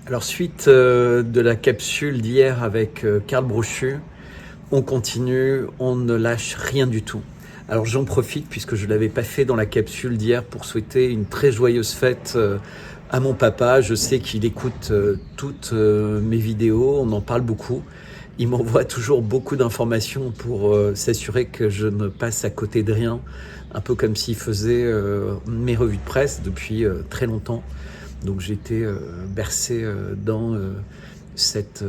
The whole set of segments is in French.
Alors suite de la capsule d'hier avec Karl Brochu, on continue, on ne lâche rien du tout. Alors j'en profite puisque je ne l'avais pas fait dans la capsule d'hier pour souhaiter une très joyeuse fête à mon papa. Je sais qu'il écoute toutes mes vidéos, on en parle beaucoup. Il m'envoie toujours beaucoup d'informations pour s'assurer que je ne passe à côté de rien, un peu comme s'il faisait mes revues de presse depuis très longtemps. Donc j'étais bercé dans cette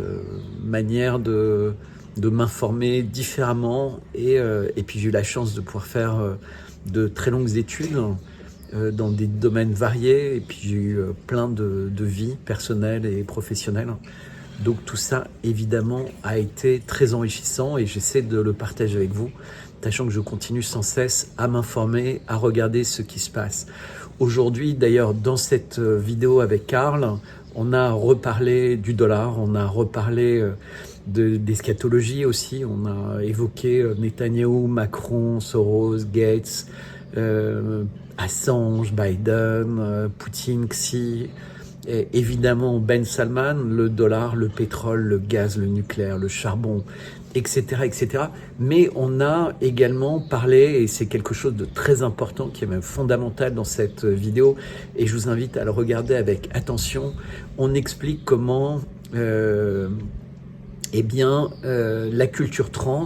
manière de m'informer différemment et puis j'ai eu la chance de pouvoir faire de très longues études dans des domaines variés et puis j'ai eu plein de vies personnelles et professionnelles. Donc tout ça évidemment a été très enrichissant et j'essaie de le partager avec vous, sachant que je continue sans cesse à m'informer, à regarder ce qui se passe. Aujourd'hui d'ailleurs dans cette vidéo avec Karl, on a reparlé du dollar, on a reparlé d'eschatologie aussi, on a évoqué Netanyahou, Macron, Soros, Gates, Assange, Biden, Poutine, Xi, et évidemment Ben Salman, le dollar, le pétrole, le gaz, le nucléaire, le charbon, etc., etc. Mais on a également parlé, et c'est quelque chose de très important, qui est même fondamental dans cette vidéo, et je vous invite à le regarder avec attention. On explique comment la culture trans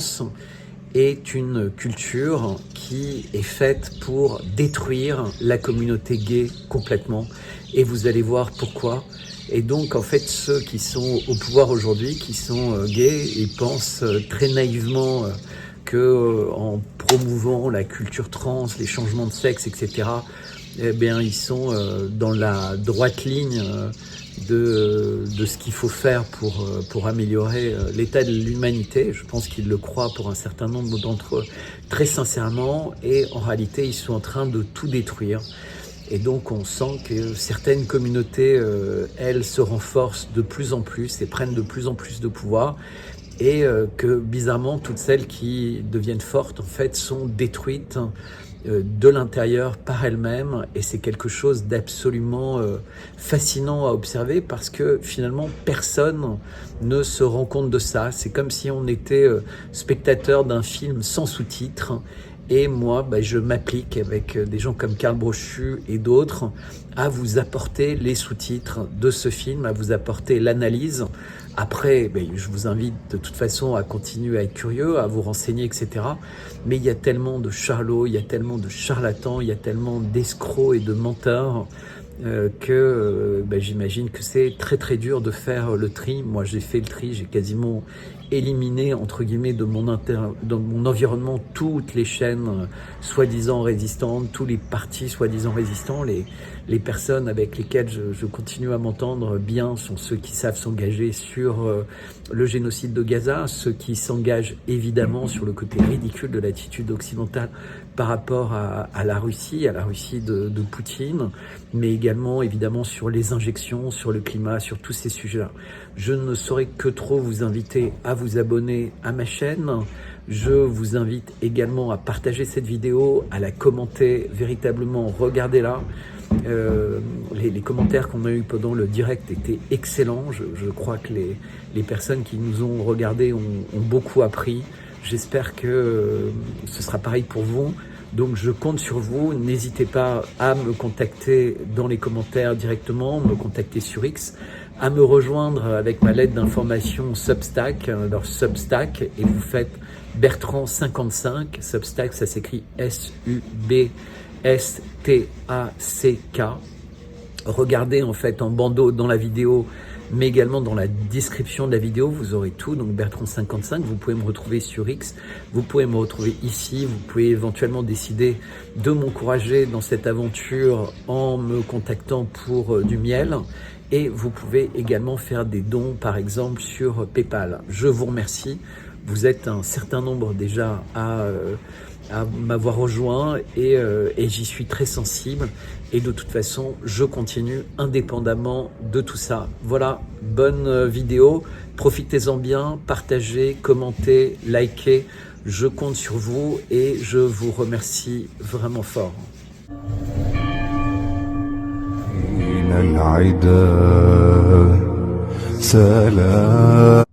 est une culture qui est faite pour détruire la communauté gay complètement. Et vous allez voir pourquoi. Et donc, en fait, ceux qui sont au pouvoir aujourd'hui, qui sont gays, ils pensent très naïvement que en promouvant la culture trans, les changements de sexe, etc., eh bien, ils sont dans la droite ligne de ce qu'il faut faire pour améliorer l'état de l'humanité. Je pense qu'ils le croient pour un certain nombre d'entre eux très sincèrement et en réalité ils sont en train de tout détruire. Et donc on sent que certaines communautés, elles se renforcent de plus en plus et prennent de plus en plus de pouvoir et que bizarrement toutes celles qui deviennent fortes en fait sont détruites de l'intérieur par elles-mêmes et c'est quelque chose d'absolument fascinant à observer parce que finalement personne ne se rend compte de ça. C'est comme si on était spectateur d'un film sans sous-titres et moi je m'applique avec des gens comme Karl Brochu et d'autres à vous apporter les sous-titres de ce film, à vous apporter l'analyse. Après, je vous invite de toute façon à continuer à être curieux, à vous renseigner, etc. Mais il y a tellement de charlots, il y a tellement de charlatans, il y a tellement d'escrocs et de menteurs que j'imagine que c'est très très dur de faire le tri. Moi j'ai fait le tri, j'ai quasiment éliminé entre guillemets de dans mon environnement toutes les chaînes soi-disant résistantes, tous les partis soi-disant résistants. Les personnes avec lesquelles je continue à m'entendre bien sont ceux qui savent s'engager sur le génocide de Gaza, ceux qui s'engagent évidemment sur le côté ridicule de l'attitude occidentale par rapport à la Russie de Poutine, mais également évidemment sur les injections, sur le climat, sur tous ces sujets-là. Je ne saurais que trop vous inviter à vous abonner à ma chaîne. Je vous invite également à partager cette vidéo, à la commenter véritablement, regardez-la. Les commentaires qu'on a eu pendant le direct étaient excellents. Je crois que les personnes qui nous ont regardés ont beaucoup appris. J'espère que ce sera pareil pour vous. Donc je compte sur vous. N'hésitez pas à me contacter dans les commentaires directement, me contacter sur X, à me rejoindre avec ma lettre d'information Substack, alors Substack, et vous faites Bertrand55. Substack, ça s'écrit SUBSTACK. Regardez en fait en bandeau dans la vidéo, mais également dans la description de la vidéo, vous aurez tout. Donc Bertrand55, vous pouvez me retrouver sur X, vous pouvez me retrouver ici, vous pouvez éventuellement décider de m'encourager dans cette aventure en me contactant pour du miel. Et vous pouvez également faire des dons, par exemple, sur PayPal. Je vous remercie. Vous êtes un certain nombre déjà à m'avoir rejoint et j'y suis très sensible. Et de toute façon, je continue indépendamment de tout ça. Voilà, bonne vidéo. Profitez-en bien, partagez, commentez, likez. Je compte sur vous et je vous remercie vraiment fort. العدا سلام.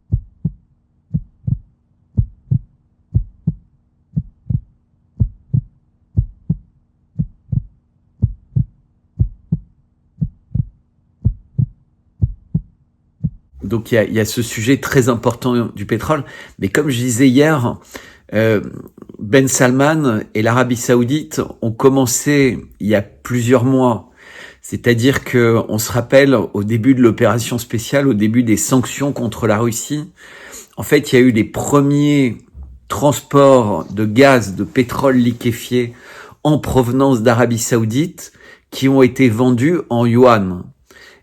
Donc il y a ce sujet très important du pétrole. Mais comme je disais hier, Ben Salman et l'Arabie Saoudite ont commencé il y a plusieurs mois. C'est-à-dire que on se rappelle au début de l'opération spéciale, au début des sanctions contre la Russie, en fait, il y a eu les premiers transports de gaz, de pétrole liquéfié en provenance d'Arabie Saoudite qui ont été vendus en yuan.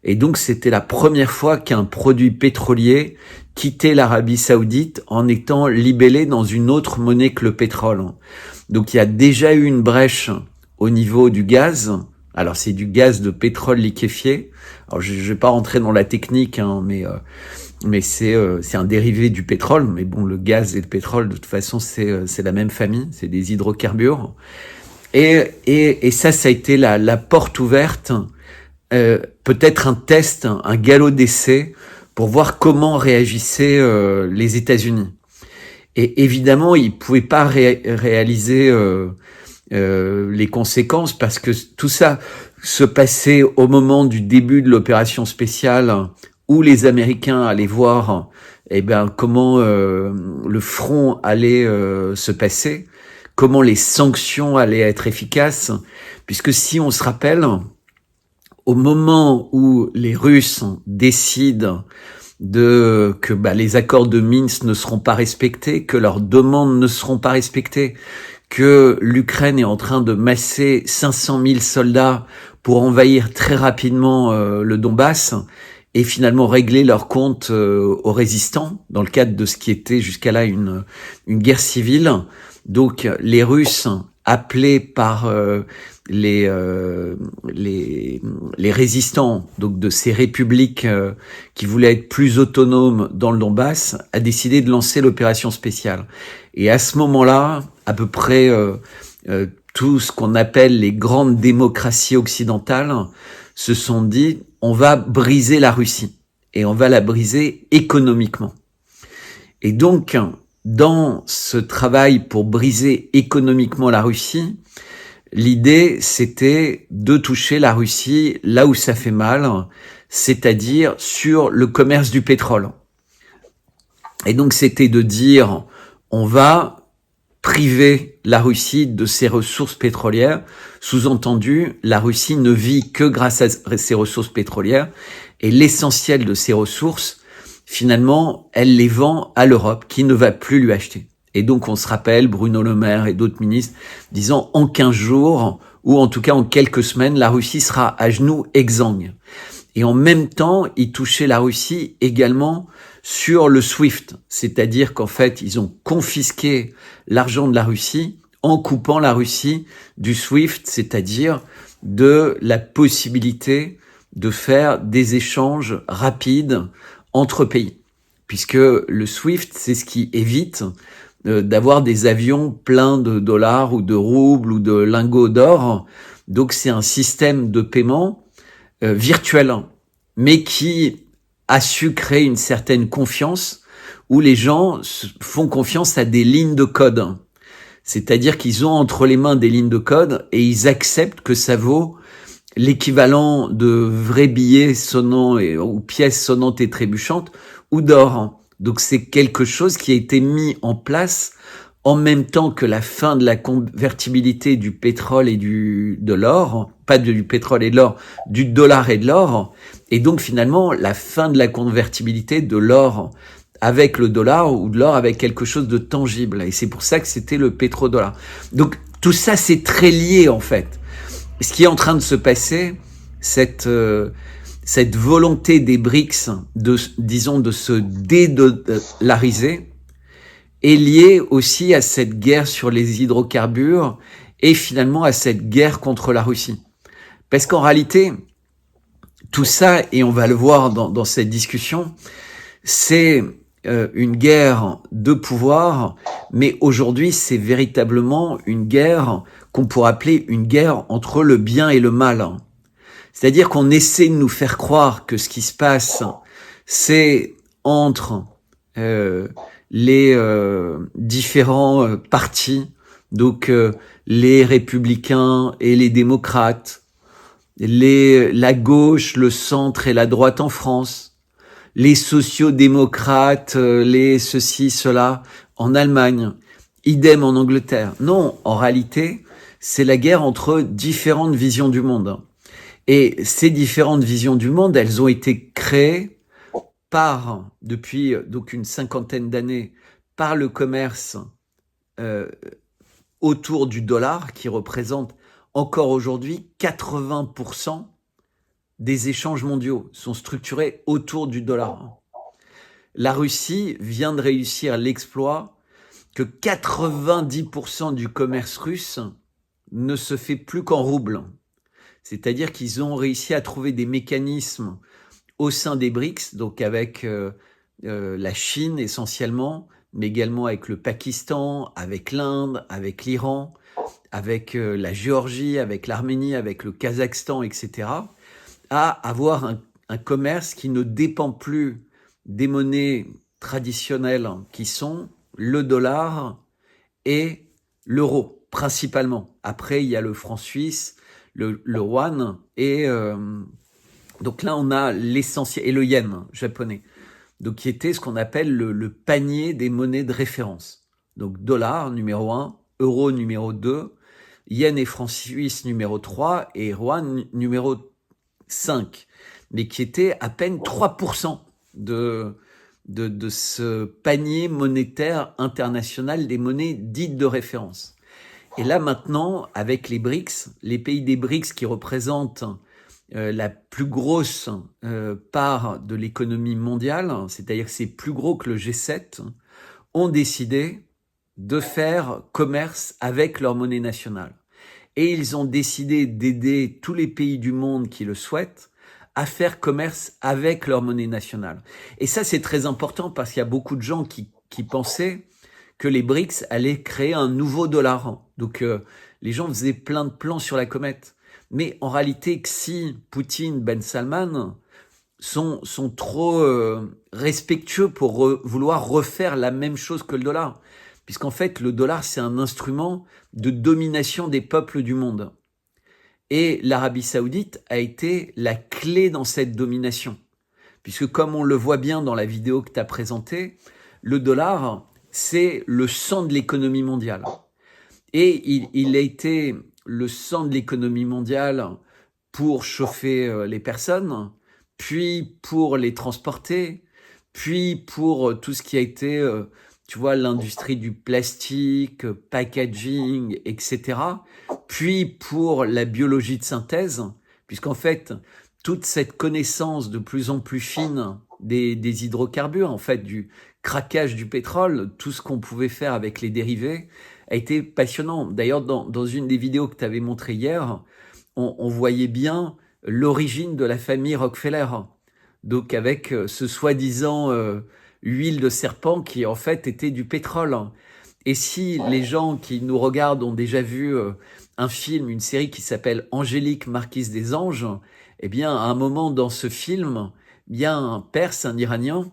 Et donc, c'était la première fois qu'un produit pétrolier quittait l'Arabie Saoudite en étant libellé dans une autre monnaie que le pétrole. Donc, il y a déjà eu une brèche au niveau du gaz. Alors, c'est du gaz de pétrole liquéfié. Alors, je vais pas rentrer dans la technique, hein, mais c'est un dérivé du pétrole. Mais bon, le gaz et le pétrole, de toute façon, c'est la même famille. C'est des hydrocarbures. Et ça a été la porte ouverte. Peut-être un test, un galop d'essai pour voir comment réagissaient les États-Unis. Et évidemment, ils pouvaient pas réaliser les conséquences parce que tout ça se passait au moment du début de l'opération spéciale où les Américains allaient voir comment le front allait se passer, comment les sanctions allaient être efficaces, puisque si on se rappelle, au moment où les Russes décident que les accords de Minsk ne seront pas respectés, que leurs demandes ne seront pas respectées, que l'Ukraine est en train de masser 500 000 soldats pour envahir très rapidement le Donbass et finalement régler leur compte aux résistants dans le cadre de ce qui était jusqu'à là une guerre civile. Donc les Russes, appelés par les résistants donc de ces républiques qui voulaient être plus autonomes dans le Donbass, a décidé de lancer l'opération spéciale. Et à ce moment-là, à peu près tout ce qu'on appelle les grandes démocraties occidentales se sont dit on va briser la Russie et on va la briser économiquement. Et donc dans ce travail pour briser économiquement la Russie, l'idée, c'était de toucher la Russie là où ça fait mal, c'est-à-dire sur le commerce du pétrole. Et donc, c'était de dire, on va priver la Russie de ses ressources pétrolières. Sous-entendu, la Russie ne vit que grâce à ses ressources pétrolières et l'essentiel de ses ressources, finalement, elle les vend à l'Europe qui ne va plus lui acheter. Et donc, on se rappelle Bruno Le Maire et d'autres ministres disant en 15 jours, ou en tout cas en quelques semaines, la Russie sera à genoux exsangue. Et en même temps, ils touchaient la Russie également sur le SWIFT. C'est-à-dire qu'en fait, ils ont confisqué l'argent de la Russie en coupant la Russie du SWIFT, c'est-à-dire de la possibilité de faire des échanges rapides entre pays. Puisque le SWIFT, c'est ce qui évite d'avoir des avions pleins de dollars ou de roubles ou de lingots d'or. Donc c'est un système de paiement virtuel, mais qui a su créer une certaine confiance où les gens font confiance à des lignes de code. C'est-à-dire qu'ils ont entre les mains des lignes de code et ils acceptent que ça vaut l'équivalent de vrais billets sonnants ou pièces sonnantes et trébuchantes ou d'or. Donc c'est quelque chose qui a été mis en place en même temps que la fin de la convertibilité du pétrole et de l'or, pas du pétrole et de l'or, du dollar et de l'or, et donc finalement la fin de la convertibilité de l'or avec le dollar ou de l'or avec quelque chose de tangible. Et c'est pour ça que c'était le pétrodollar. Donc tout ça c'est très lié en fait. Ce qui est en train de se passer, cette volonté des BRICS de se dédollariser est liée aussi à cette guerre sur les hydrocarbures et finalement à cette guerre contre la Russie. Parce qu'en réalité, tout ça, et on va le voir dans cette discussion, c'est une guerre de pouvoir, mais aujourd'hui c'est véritablement une guerre qu'on pourrait appeler une guerre entre le bien et le mal. C'est-à-dire qu'on essaie de nous faire croire que ce qui se passe, C'est entre les différents partis, donc les républicains et les démocrates, la gauche, le centre et la droite en France, les sociodémocrates, les ceci, cela en Allemagne, idem en Angleterre. Non, en réalité, c'est la guerre entre différentes visions du monde. Et ces différentes visions du monde, elles ont été créées depuis donc une cinquantaine d'années, par le commerce autour du dollar, qui représente encore aujourd'hui 80% des échanges mondiaux sont structurés autour du dollar. La Russie vient de réussir l'exploit que 90% du commerce russe ne se fait plus qu'en roubles. C'est-à-dire qu'ils ont réussi à trouver des mécanismes au sein des BRICS, donc avec la Chine essentiellement, mais également avec le Pakistan, avec l'Inde, avec l'Iran, avec la Géorgie, avec l'Arménie, avec le Kazakhstan, etc., à avoir un commerce qui ne dépend plus des monnaies traditionnelles qui sont le dollar et l'euro, principalement. Après, il y a le franc suisse, le yuan, et donc là, on a l'essentiel, et le yen japonais, donc qui était ce qu'on appelle le panier des monnaies de référence. Donc dollar numéro 1, euro numéro 2, yen et franc suisse numéro 3, et yuan numéro 5, mais qui était à peine 3% de ce panier monétaire international des monnaies dites de référence. Et là maintenant, avec les BRICS, les pays des BRICS qui représentent la plus grosse part de l'économie mondiale, c'est-à-dire que c'est plus gros que le G7, ont décidé de faire commerce avec leur monnaie nationale. Et ils ont décidé d'aider tous les pays du monde qui le souhaitent à faire commerce avec leur monnaie nationale. Et ça, c'est très important parce qu'il y a beaucoup de gens qui pensaient que les BRICS allaient créer un nouveau dollar. Donc, les gens faisaient plein de plans sur la comète. Mais en réalité, Xi, Poutine, Ben Salman sont trop respectueux pour vouloir refaire la même chose que le dollar. Puisqu'en fait, le dollar, c'est un instrument de domination des peuples du monde. Et l'Arabie Saoudite a été la clé dans cette domination. Puisque comme on le voit bien dans la vidéo que tu as présentée, le dollar, c'est le sang de l'économie mondiale. Et il a été le sang de l'économie mondiale pour chauffer les personnes, puis pour les transporter, puis pour tout ce qui a été, tu vois, l'industrie du plastique, packaging, etc. Puis pour la biologie de synthèse, puisqu'en fait, toute cette connaissance de plus en plus fine des hydrocarbures, en fait, du craquage du pétrole, tout ce qu'on pouvait faire avec les dérivés, a été passionnant. D'ailleurs, dans une des vidéos que tu avais montré hier, on voyait bien l'origine de la famille Rockefeller. Donc avec ce soi-disant huile de serpent qui en fait était du pétrole. Et si les gens qui nous regardent ont déjà vu un film, une série qui s'appelle Angélique, Marquise des Anges, eh bien à un moment dans ce film, il y a un Perse, un Iranien,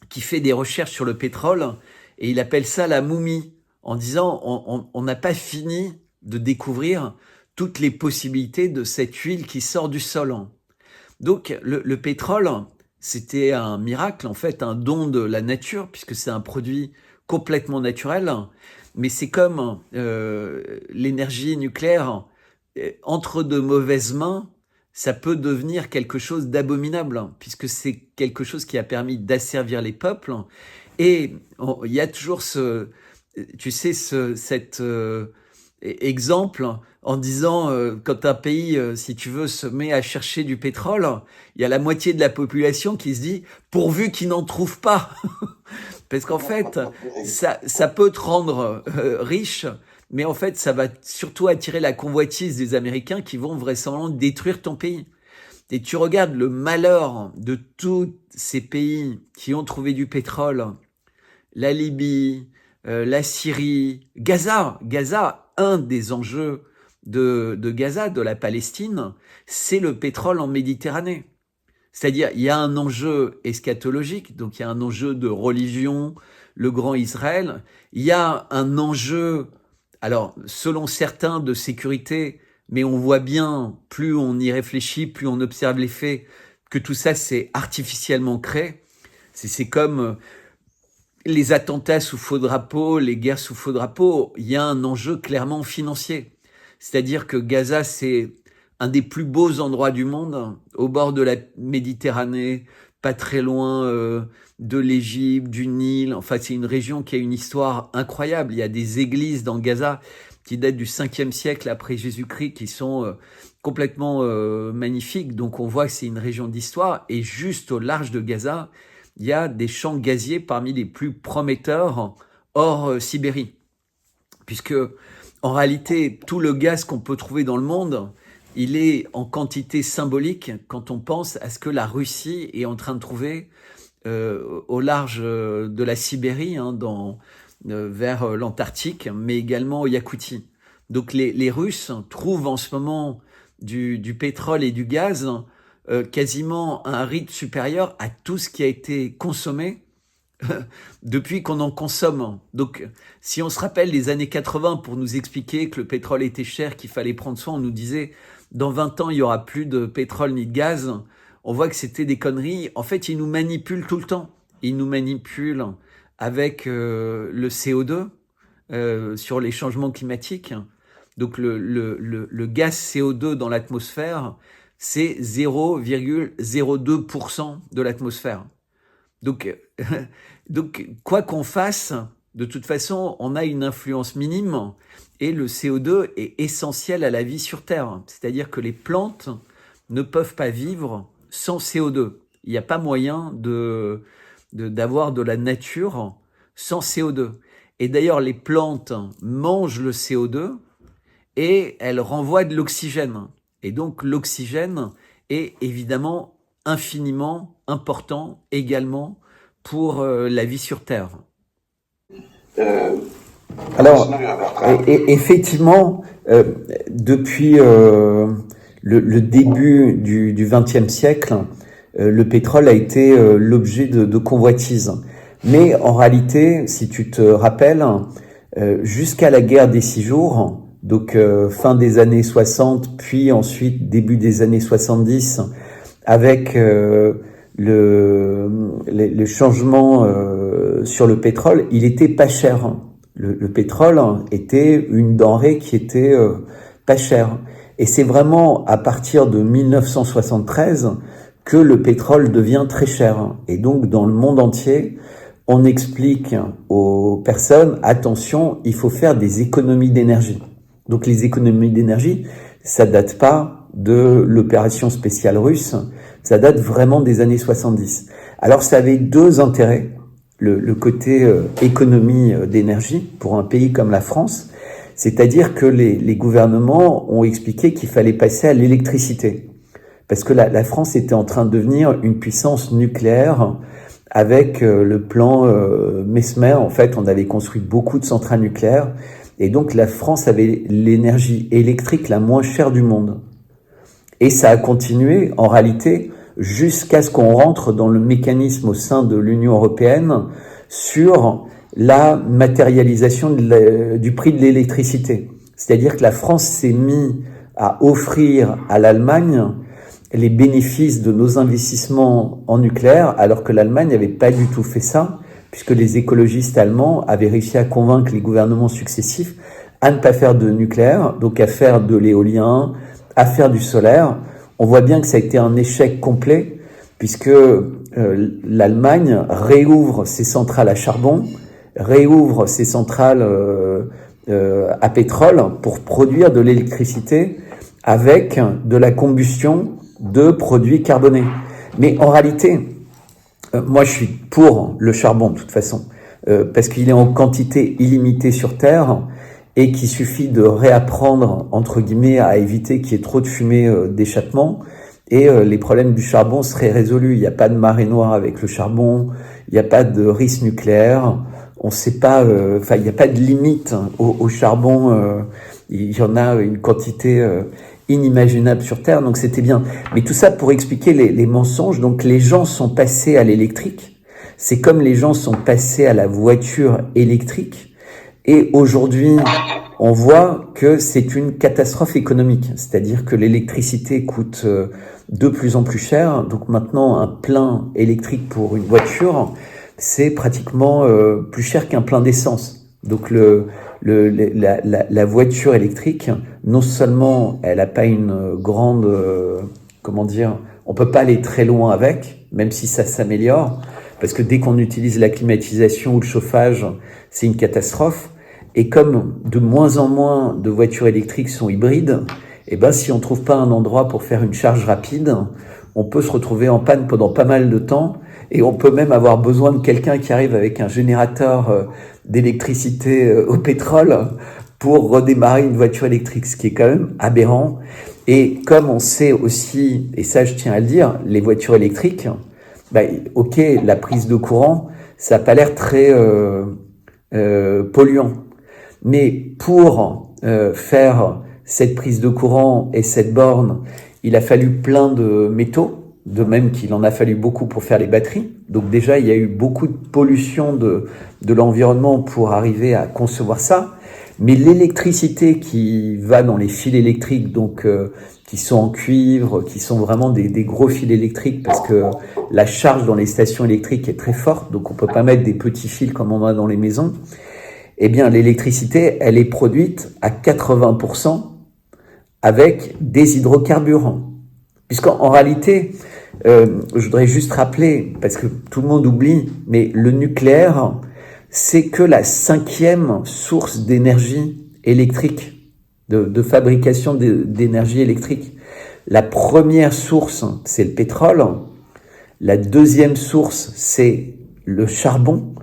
qui fait des recherches sur le pétrole et il appelle ça la momie, en disant on n'a pas fini de découvrir toutes les possibilités de cette huile qui sort du sol. Donc le pétrole, c'était un miracle, en fait, un don de la nature, puisque c'est un produit complètement naturel, mais c'est comme l'énergie nucléaire, entre de mauvaises mains, ça peut devenir quelque chose d'abominable, puisque c'est quelque chose qui a permis d'asservir les peuples. Et il y a toujours cet exemple en disant quand un pays, si tu veux, se met à chercher du pétrole, il y a la moitié de la population qui se dit pourvu qu'ils n'en trouvent pas. Parce qu'en fait, ça peut te rendre riche, mais en fait, ça va surtout attirer la convoitise des Américains qui vont vraisemblablement détruire ton pays. Et tu regardes le malheur de tous ces pays qui ont trouvé du pétrole, la Libye, la Syrie, Gaza, un des enjeux de Gaza, de la Palestine, c'est le pétrole en Méditerranée. C'est-à-dire, il y a un enjeu eschatologique, donc il y a un enjeu de religion, le grand Israël. Il y a un enjeu, alors, selon certains, de sécurité, mais on voit bien, plus on y réfléchit, plus on observe les faits, que tout ça, c'est artificiellement créé. C'est comme les attentats sous faux drapeau, les guerres sous faux drapeau. Il y a un enjeu clairement financier. C'est-à-dire que Gaza, c'est un des plus beaux endroits du monde, au bord de la Méditerranée, pas très loin de l'Égypte, du Nil. Enfin, c'est une région qui a une histoire incroyable. Il y a des églises dans Gaza qui datent du 5e siècle après Jésus-Christ, qui sont complètement magnifiques. Donc on voit que c'est une région d'histoire. Et juste au large de Gaza, il y a des champs gaziers parmi les plus prometteurs hors Sibérie. Puisque, en réalité, tout le gaz qu'on peut trouver dans le monde, il est en quantité symbolique quand on pense à ce que la Russie est en train de trouver au large de la Sibérie, hein, vers l'Antarctique, mais également au Yakoutie. Donc les Russes trouvent en ce moment du pétrole et du gaz quasiment à un rythme supérieur à tout ce qui a été consommé depuis qu'on en consomme. Donc, si on se rappelle les années 80 pour nous expliquer que le pétrole était cher, qu'il fallait prendre soin, on nous disait dans 20 ans, il y aura plus de pétrole ni de gaz. On voit que c'était des conneries. En fait, ils nous manipulent tout le temps. Ils nous manipulent avec le CO2 sur les changements climatiques. Donc, le gaz CO2 dans l'atmosphère, c'est 0,02% de l'atmosphère. Donc, quoi qu'on fasse, de toute façon, on a une influence minime et le CO2 est essentiel à la vie sur Terre. C'est-à-dire que les plantes ne peuvent pas vivre sans CO2. Il n'y a pas moyen d'avoir de la nature sans CO2. Et d'ailleurs, les plantes mangent le CO2 et elles renvoient de l'oxygène. Et donc, l'oxygène est évidemment infiniment important également pour la vie sur Terre. Alors, effectivement, depuis le début du XXe siècle, le pétrole a été l'objet de convoitises. Mais en réalité, si tu te rappelles, jusqu'à la guerre des 6 jours, donc fin des années 60, puis ensuite début des années 70, avec le changement sur le pétrole, il était pas cher. Le pétrole était une denrée qui était pas chère. Et c'est vraiment à partir de 1973 que le pétrole devient très cher. Et donc, dans le monde entier, on explique aux personnes, attention, il faut faire des économies d'énergie. Donc, les économies d'énergie, ça date pas de l'opération spéciale russe, ça date vraiment des années 70. Alors, ça avait 2 intérêts. Le côté économie d'énergie pour un pays comme la France, c'est-à-dire que les gouvernements ont expliqué qu'il fallait passer à l'électricité. Parce que la France était en train de devenir une puissance nucléaire avec le plan Mesmer. En fait, on avait construit beaucoup de centrales nucléaires. Et donc, la France avait l'énergie électrique la moins chère du monde. Et ça a continué, en réalité, jusqu'à ce qu'on rentre dans le mécanisme au sein de l'Union européenne sur la matérialisation du prix de l'électricité. C'est-à-dire que la France s'est mise à offrir à l'Allemagne les bénéfices de nos investissements en nucléaire, alors que l'Allemagne n'avait pas du tout fait ça, puisque les écologistes allemands avaient réussi à convaincre les gouvernements successifs à ne pas faire de nucléaire, donc à faire de l'éolien, à faire du solaire. On voit bien que ça a été un échec complet, puisque l'Allemagne réouvre ses centrales à charbon, réouvre ses centrales à pétrole pour produire de l'électricité avec de la combustion de produits carbonés. Mais en réalité, moi je suis pour le charbon de toute façon, parce qu'il est en quantité illimitée sur Terre et qu'il suffit de réapprendre, entre guillemets, à éviter qu'il y ait trop de fumée d'échappement, et les problèmes du charbon seraient résolus. Il n'y a pas de marée noire avec le charbon, il n'y a pas de risque nucléaire, on sait pas, il n'y a pas de limite au charbon, il y en a une quantité inimaginable sur Terre, donc c'était bien. Mais tout ça pour expliquer les mensonges. Donc les gens sont passés à l'électrique. C'est comme les gens sont passés à la voiture électrique. Et aujourd'hui, on voit que c'est une catastrophe économique. C'est-à-dire que l'électricité coûte de plus en plus cher. Donc maintenant, un plein électrique pour une voiture, c'est pratiquement plus cher qu'un plein d'essence. Donc la voiture électrique, non seulement elle n'a pas une grande, comment dire, on peut pas aller très loin avec, même si ça s'améliore, parce que dès qu'on utilise la climatisation ou le chauffage, c'est une catastrophe. Et comme de moins en moins de voitures électriques sont hybrides, et ben si on trouve pas un endroit pour faire une charge rapide, on peut se retrouver en panne pendant pas mal de temps, et on peut même avoir besoin de quelqu'un qui arrive avec un générateur d'électricité au pétrole pour redémarrer une voiture électrique, ce qui est quand même aberrant. Et comme on sait aussi, et ça je tiens à le dire, les voitures électriques, ok, la prise de courant, ça n'a pas l'air très polluant. Mais pour faire cette prise de courant et cette borne, il a fallu plein de métaux, de même qu'il en a fallu beaucoup pour faire les batteries. Donc déjà, il y a eu beaucoup de pollution de l'environnement pour arriver à concevoir ça. Mais l'électricité qui va dans les fils électriques, donc qui sont en cuivre, qui sont vraiment des gros fils électriques, parce que la charge dans les stations électriques est très forte, donc on peut pas mettre des petits fils comme on a dans les maisons. Eh bien, l'électricité, elle est produite à 80% avec des hydrocarbures. Puisqu'en réalité, je voudrais juste rappeler, parce que tout le monde oublie, mais le nucléaire, c'est que la 5e source d'énergie électrique, de fabrication d'énergie électrique. La première source, c'est le pétrole. La deuxième source, c'est le charbon.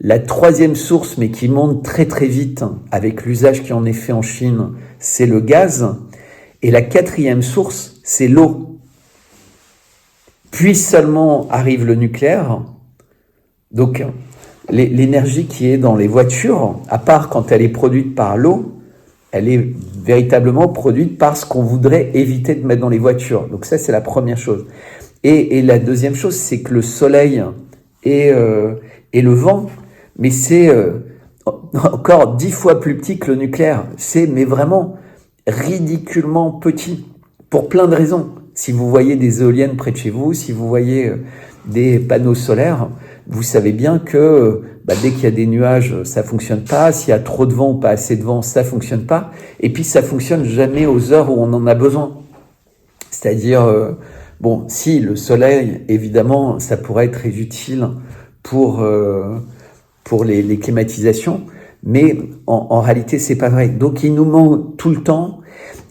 La troisième source, mais qui monte très très vite, avec l'usage qui en est fait en Chine, c'est le gaz. Et la 4e source, c'est l'eau. Puis seulement arrive le nucléaire. Donc, l'énergie qui est dans les voitures, à part quand elle est produite par l'eau, elle est véritablement produite par ce qu'on voudrait éviter de mettre dans les voitures. Donc ça, c'est la première chose. Et la deuxième chose, c'est que le soleil et le vent, mais c'est encore 10 fois plus petit que le nucléaire. Mais vraiment ridiculement petit, pour plein de raisons. Si vous voyez des éoliennes près de chez vous, si vous voyez des panneaux solaires, vous savez bien que dès qu'il y a des nuages, ça fonctionne pas. S'il y a trop de vent ou pas assez de vent, ça fonctionne pas. Et puis ça fonctionne jamais aux heures où on en a besoin. C'est-à-dire, si le soleil, évidemment, ça pourrait être très utile pour les climatisations, mais en réalité, c'est pas vrai. Donc il nous manque tout le temps.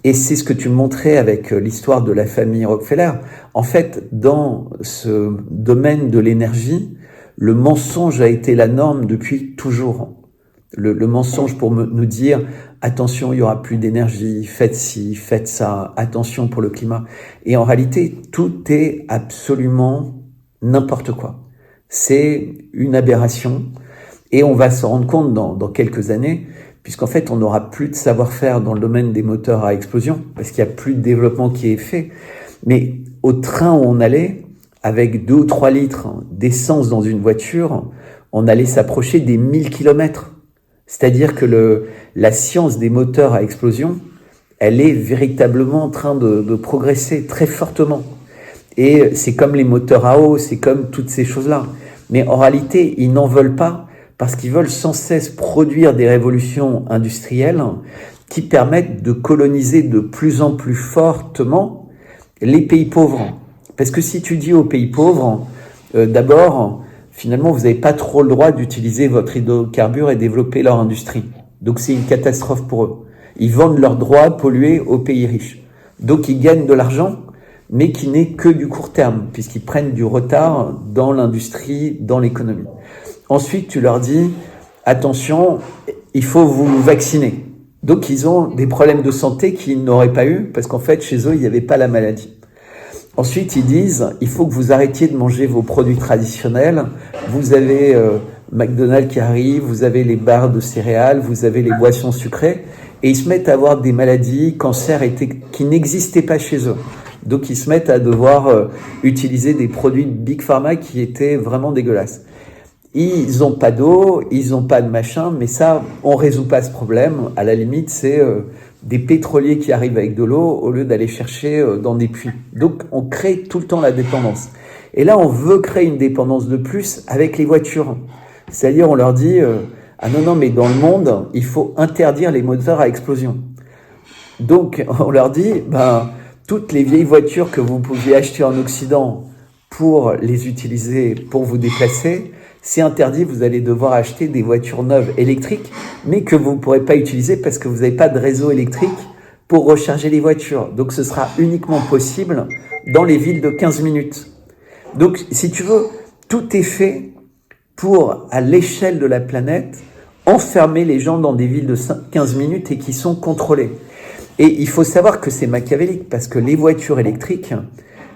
Et c'est ce que tu me montrais avec l'histoire de la famille Rockefeller. En fait, dans ce domaine de l'énergie, le mensonge a été la norme depuis toujours. Le mensonge pour nous dire « attention, il y aura plus d'énergie, faites ci, faites ça, attention pour le climat ». Et en réalité, tout est absolument n'importe quoi. C'est une aberration et on va se rendre compte dans quelques années, puisqu'en fait, on n'aura plus de savoir-faire dans le domaine des moteurs à explosion, parce qu'il n'y a plus de développement qui est fait. Mais au train où on allait, avec 2 ou 3 litres d'essence dans une voiture, on allait s'approcher des 1000 km. C'est-à-dire que la science des moteurs à explosion, elle est véritablement en train de progresser très fortement. Et c'est comme les moteurs à eau, c'est comme toutes ces choses-là. Mais en réalité, ils n'en veulent pas, parce qu'ils veulent sans cesse produire des révolutions industrielles qui permettent de coloniser de plus en plus fortement les pays pauvres. Parce que si tu dis aux pays pauvres, d'abord, finalement, vous n'avez pas trop le droit d'utiliser votre hydrocarbure et développer leur industrie. Donc c'est une catastrophe pour eux. Ils vendent leurs droits pollués aux pays riches. Donc ils gagnent de l'argent, mais qui n'est que du court terme, puisqu'ils prennent du retard dans l'industrie, dans l'économie. Ensuite, tu leur dis, attention, il faut vous vacciner. Donc, ils ont des problèmes de santé qu'ils n'auraient pas eu, parce qu'en fait, chez eux, il n'y avait pas la maladie. Ensuite, ils disent, il faut que vous arrêtiez de manger vos produits traditionnels. Vous avez McDonald's qui arrive, vous avez les barres de céréales, vous avez les boissons sucrées. et ils se mettent à avoir des maladies, cancers qui n'existaient pas chez eux. Donc ils se mettent à devoir utiliser des produits de Big Pharma qui étaient vraiment dégueulasses. Ils n'ont pas d'eau, ils n'ont pas de machin, mais ça, on résout pas ce problème. À la limite, c'est des pétroliers qui arrivent avec de l'eau au lieu d'aller chercher dans des puits. Donc on crée tout le temps la dépendance. Et là, on veut créer une dépendance de plus avec les voitures. C'est-à-dire, on leur dit ah non, mais dans le monde, il faut interdire les moteurs à explosion. Donc, on leur dit toutes les vieilles voitures que vous pouviez acheter en Occident pour les utiliser, pour vous déplacer, c'est interdit, vous allez devoir acheter des voitures neuves électriques, mais que vous ne pourrez pas utiliser parce que vous n'avez pas de réseau électrique pour recharger les voitures. Donc, ce sera uniquement possible dans les villes de 15 minutes. Donc, si tu veux, tout est fait pour, à l'échelle de la planète, enfermer les gens dans des villes de 15 minutes et qui sont contrôlées. Et il faut savoir que c'est machiavélique parce que les voitures électriques,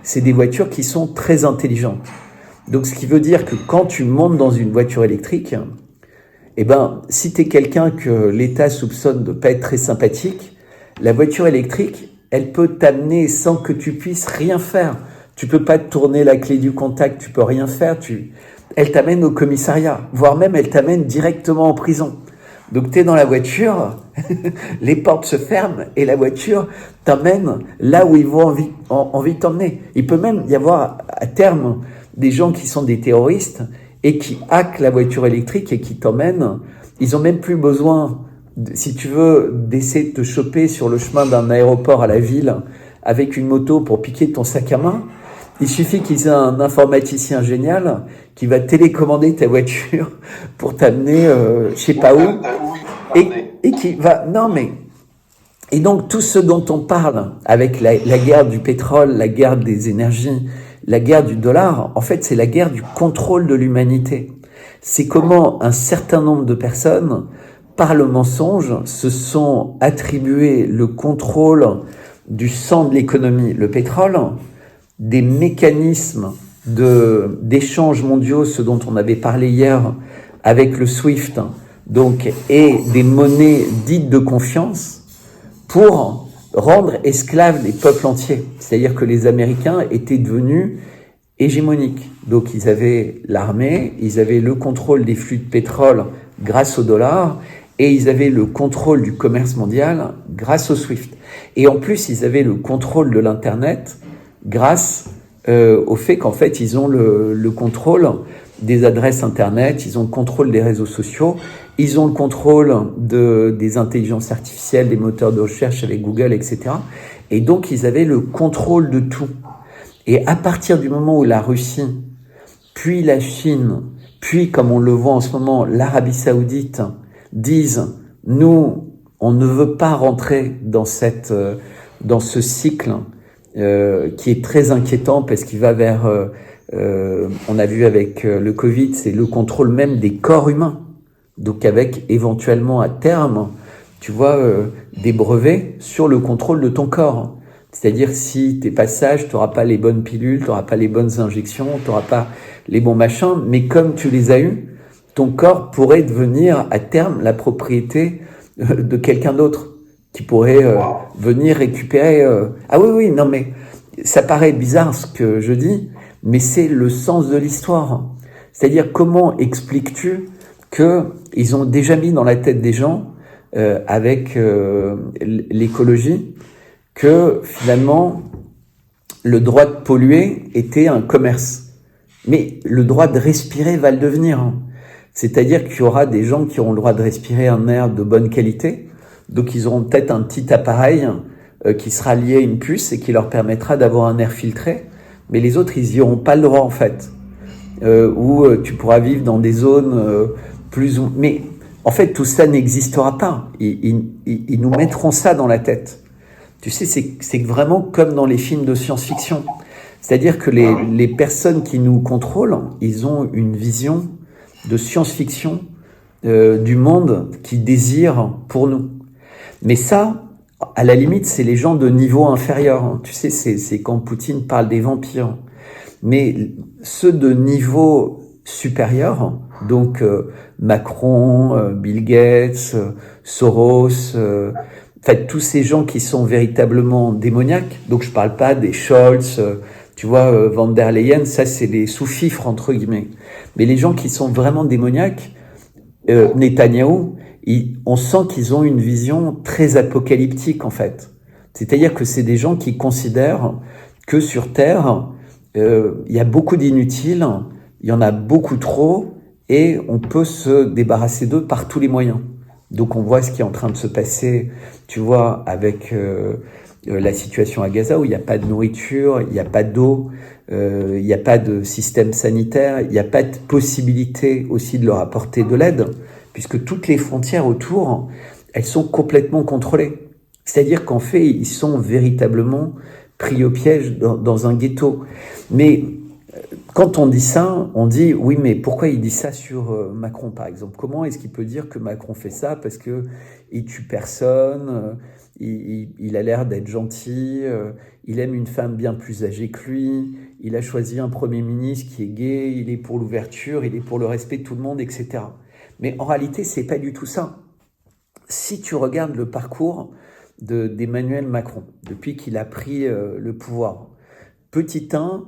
c'est des voitures qui sont très intelligentes. Donc, ce qui veut dire que quand tu montes dans une voiture électrique, si tu es quelqu'un que l'État soupçonne de pas être très sympathique, la voiture électrique, elle peut t'amener sans que tu puisses rien faire. Tu peux pas tourner la clé du contact, tu peux rien faire. Elle t'amène au commissariat, voire même elle t'amène directement en prison. Donc tu es dans la voiture, les portes se ferment et la voiture t'emmène là où ils vont envie de t'emmener. Il peut même y avoir à terme des gens qui sont des terroristes et qui hackent la voiture électrique et qui t'emmènent. Ils ont même plus besoin, si tu veux, d'essayer de te choper sur le chemin d'un aéroport à la ville avec une moto pour piquer ton sac à main. Il suffit qu'ils aient un informaticien génial qui va télécommander ta voiture pour t'amener je sais pas où et qui va... Non mais... Et donc tout ce dont on parle avec la guerre du pétrole, la guerre des énergies, la guerre du dollar, en fait c'est la guerre du contrôle de l'humanité. C'est comment un certain nombre de personnes, par le mensonge, se sont attribués le contrôle du sang de l'économie, le pétrole, des mécanismes d'échanges mondiaux, ce dont on avait parlé hier avec le SWIFT, donc, et des monnaies dites de confiance pour rendre esclaves les peuples entiers. C'est-à-dire que les Américains étaient devenus hégémoniques. Donc ils avaient l'armée, ils avaient le contrôle des flux de pétrole grâce au dollar, et ils avaient le contrôle du commerce mondial grâce au SWIFT. Et en plus, ils avaient le contrôle de l'Internet grâce au fait qu'en fait, ils ont le contrôle des adresses Internet, ils ont le contrôle des réseaux sociaux, ils ont le contrôle des intelligences artificielles, des moteurs de recherche avec Google, etc. Et donc, ils avaient le contrôle de tout. Et à partir du moment où la Russie, puis la Chine, puis, comme on le voit en ce moment, l'Arabie Saoudite, disent « Nous, on ne veut pas rentrer dans ce cycle qui est très inquiétant parce qu'il va vers, on a vu avec le Covid, c'est le contrôle même des corps humains. Donc avec éventuellement à terme, tu vois, des brevets sur le contrôle de ton corps. C'est-à-dire si t'es pas sage, tu n'auras pas les bonnes pilules, tu n'auras pas les bonnes injections, tu n'auras pas les bons machins, mais comme tu les as eus, ton corps pourrait devenir à terme la propriété de quelqu'un d'autre qui pourrait venir récupérer... Ah oui, non mais ça paraît bizarre ce que je dis, mais c'est le sens de l'histoire. C'est-à-dire comment expliques-tu qu'ils ont déjà mis dans la tête des gens, avec l'écologie, que finalement le droit de polluer était un commerce. Mais le droit de respirer va le devenir. C'est-à-dire qu'il y aura des gens qui auront le droit de respirer un air de bonne qualité, donc ils auront peut-être un petit appareil qui sera lié à une puce et qui leur permettra d'avoir un air filtré, mais les autres, ils n'y auront pas le droit en fait. Où tu pourras vivre dans des zones plus... Mais en fait, tout ça n'existera pas. Ils nous mettront ça dans la tête. Tu sais, c'est vraiment comme dans les films de science-fiction. C'est-à-dire que les personnes qui nous contrôlent, ils ont une vision de science-fiction du monde qu'ils désirent pour nous. Mais ça, à la limite, c'est les gens de niveau inférieur. Tu sais, c'est quand Poutine parle des vampires. Mais ceux de niveau supérieurs, donc Macron, Bill Gates, Soros, en fait, tous ces gens qui sont véritablement démoniaques. Donc je parle pas des Scholz, tu vois, Van der Leyen, ça c'est des sous-fifres entre guillemets. Mais les gens qui sont vraiment démoniaques, Netanyahou, on sent qu'ils ont une vision très apocalyptique en fait. C'est-à-dire que c'est des gens qui considèrent que sur Terre, il y a beaucoup d'inutiles, il y en a beaucoup trop, et on peut se débarrasser d'eux par tous les moyens. Donc on voit ce qui est en train de se passer, tu vois, avec la situation à Gaza, où il n'y a pas de nourriture, il n'y a pas d'eau, il n'y a pas de système sanitaire, il n'y a pas de possibilité aussi de leur apporter de l'aide, puisque toutes les frontières autour, elles sont complètement contrôlées. C'est-à-dire qu'en fait, ils sont véritablement pris au piège dans un ghetto. Mais quand on dit ça, on dit oui, mais pourquoi il dit ça sur Macron, par exemple? Comment est-ce qu'il peut dire que Macron fait ça? Parce que il tue personne, il a l'air d'être gentil, il aime une femme bien plus âgée que lui, il a choisi un Premier ministre qui est gay, il est pour l'ouverture, il est pour le respect de tout le monde, etc. Mais en réalité, c'est pas du tout ça. Si tu regardes le parcours d'Emmanuel Macron, depuis qu'il a pris le pouvoir, petit 1,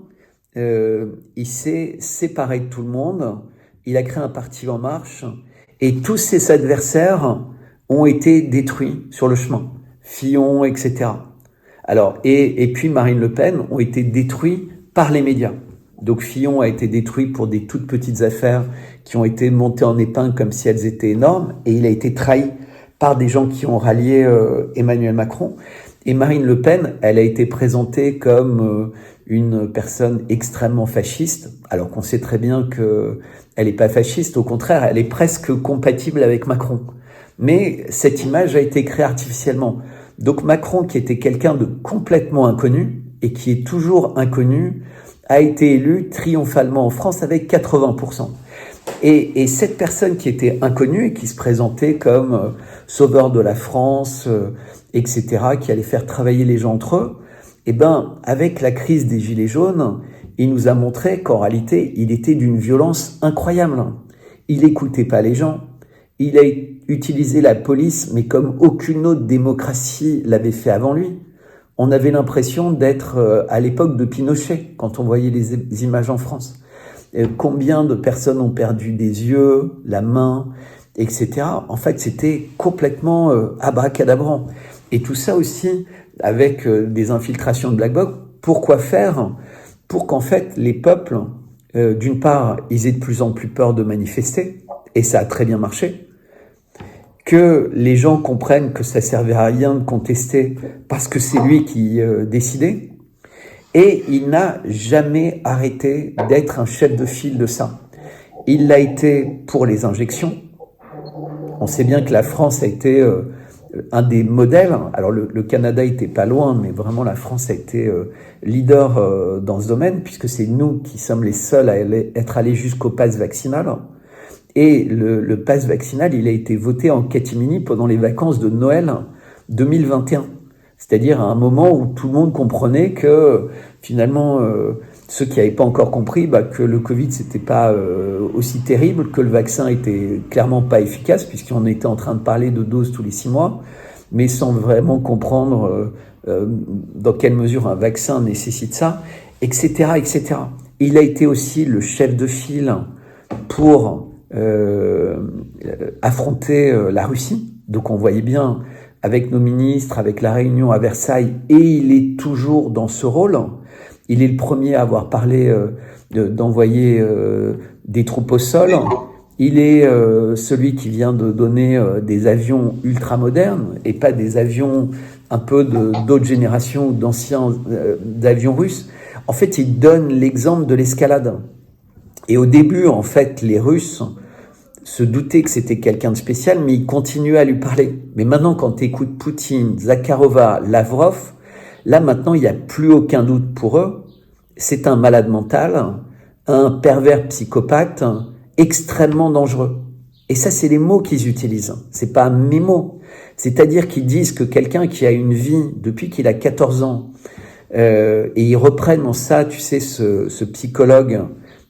il s'est séparé de tout le monde, il a créé un parti En Marche, et tous ses adversaires ont été détruits sur le chemin. Fillon, etc. Alors, et puis Marine Le Pen ont été détruits par les médias. Donc Fillon a été détruit pour des toutes petites affaires qui ont été montées en épingle comme si elles étaient énormes, et il a été trahi par des gens qui ont rallié Emmanuel Macron. Et Marine Le Pen, elle a été présentée comme une personne extrêmement fasciste, alors qu'on sait très bien qu'elle n'est pas fasciste, au contraire, elle est presque compatible avec Macron. Mais cette image a été créée artificiellement. Donc Macron, qui était quelqu'un de complètement inconnu, et qui est toujours inconnu, a été élu triomphalement en France avec 80%. Et cette personne qui était inconnue et qui se présentait comme sauveur de la France, etc., qui allait faire travailler les gens entre eux, eh ben, avec la crise des Gilets jaunes, il nous a montré qu'en réalité, il était d'une violence incroyable. Il écoutait pas les gens. Il a utilisé la police, mais comme aucune autre démocratie l'avait fait avant lui. On avait l'impression d'être à l'époque de Pinochet, quand on voyait les images en France. Combien de personnes ont perdu des yeux, la main, etc. En fait, c'était complètement abracadabrant. Et tout ça aussi avec des infiltrations de Black Bloc. Pourquoi faire? Pour qu'en fait, les peuples, d'une part, ils aient de plus en plus peur de manifester, et ça a très bien marché, que les gens comprennent que ça servait à rien de contester parce que c'est lui qui décidait. Et il n'a jamais arrêté d'être un chef de file de ça. Il l'a été pour les injections. On sait bien que la France a été un des modèles. Alors le Canada était pas loin, mais vraiment la France a été leader dans ce domaine, puisque c'est nous qui sommes les seuls à être allés jusqu'au pass vaccinal. Et le pass vaccinal, il a été voté en catimini pendant les vacances de Noël 2021. C'est-à-dire à un moment où tout le monde comprenait que finalement, ceux qui n'avaient pas encore compris que le Covid, c'était pas aussi terrible, que le vaccin était clairement pas efficace, puisqu'on était en train de parler de doses tous les 6 mois, mais sans vraiment comprendre dans quelle mesure un vaccin nécessite ça, etc., etc. Il a été aussi le chef de file pour affronter la Russie. Donc on voyait bien avec nos ministres, avec la réunion à Versailles, et il est toujours dans ce rôle. Il est le premier à avoir parlé d'envoyer des troupes au sol. Il est celui qui vient de donner des avions ultra modernes, et pas des avions un peu d'autres générations ou d'anciens d'avions russes. En fait, il donne l'exemple de l'escalade. Et au début, en fait, les Russes se doutaient que c'était quelqu'un de spécial, mais ils continuaient à lui parler. Mais maintenant, quand tu écoutes Poutine, Zakharova, Lavrov, là maintenant, il n'y a plus aucun doute pour eux. C'est un malade mental, un pervers psychopathe, extrêmement dangereux. Et ça, c'est les mots qu'ils utilisent. C'est pas mes mots. C'est-à-dire qu'ils disent que quelqu'un qui a une vie depuis qu'il a 14 ans, et ils reprennent en ça, tu sais, ce psychologue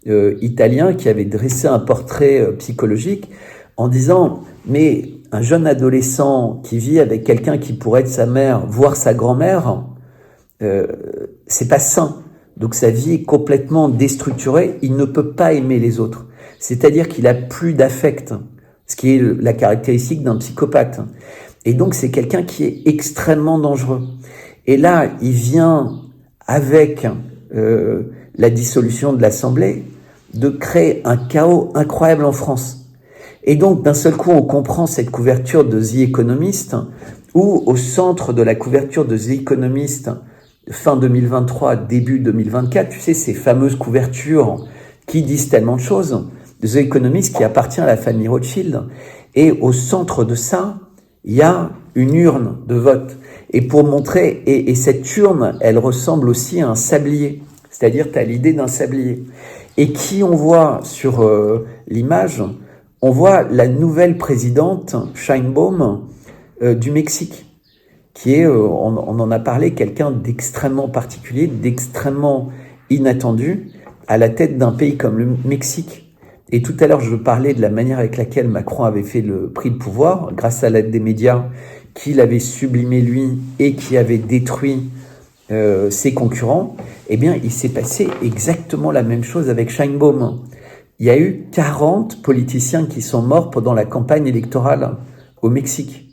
italien qui avait dressé un portrait psychologique en disant « Mais un jeune adolescent qui vit avec quelqu'un qui pourrait être sa mère, voire sa grand-mère, c'est pas sain. Donc sa vie est complètement déstructurée, il ne peut pas aimer les autres. C'est-à-dire qu'il a plus d'affect, ce qui est la caractéristique d'un psychopathe. Et donc c'est quelqu'un qui est extrêmement dangereux. Et là, il vient avec la dissolution de l'Assemblée de créer un chaos incroyable en France. Et donc d'un seul coup, on comprend cette couverture de The Economist, où au centre de la couverture de The Economist, fin 2023, début 2024, tu sais, ces fameuses couvertures qui disent tellement de choses, The Economist qui appartient à la famille Rothschild, et au centre de ça, il y a une urne de vote. Et pour montrer, et cette urne, elle ressemble aussi à un sablier, c'est-à-dire tu as l'idée d'un sablier. Et qui on voit sur l'image, on voit la nouvelle présidente, Sheinbaum, du Mexique, qui est, on en a parlé, quelqu'un d'extrêmement particulier, d'extrêmement inattendu, à la tête d'un pays comme le Mexique. Et tout à l'heure, je parlais de la manière avec laquelle Macron avait pris le pouvoir, grâce à l'aide des médias, qu'il avait sublimé lui et qui avait détruit ses concurrents. Eh bien, il s'est passé exactement la même chose avec Sheinbaum. Il y a eu 40 politiciens qui sont morts pendant la campagne électorale au Mexique.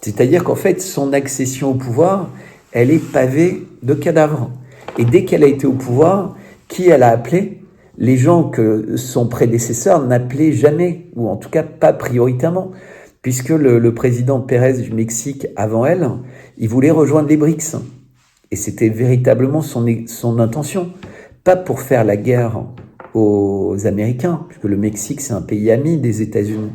C'est-à-dire qu'en fait, son accession au pouvoir, elle est pavée de cadavres. Et dès qu'elle a été au pouvoir, qui elle a appelé? Les gens que son prédécesseur n'appelait jamais, ou en tout cas pas prioritairement, puisque le président Pérez du Mexique, avant elle, il voulait rejoindre les BRICS. Et c'était véritablement son intention. Pas pour faire la guerre aux Américains, puisque le Mexique, c'est un pays ami des États-Unis,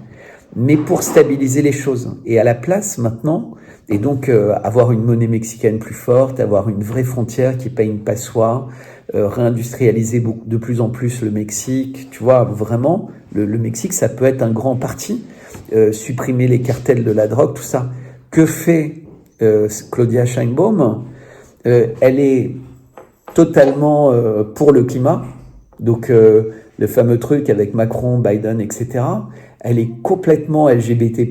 mais pour stabiliser les choses. Et à la place, maintenant, et donc avoir une monnaie mexicaine plus forte, avoir une vraie frontière qui paye une passoire, réindustrialiser de plus en plus le Mexique, tu vois, vraiment, le Mexique, ça peut être un grand parti, supprimer les cartels de la drogue, tout ça. Que fait Claudia Sheinbaum? Elle est totalement pour le climat, donc le fameux truc avec Macron, Biden, etc. Elle est complètement LGBT+,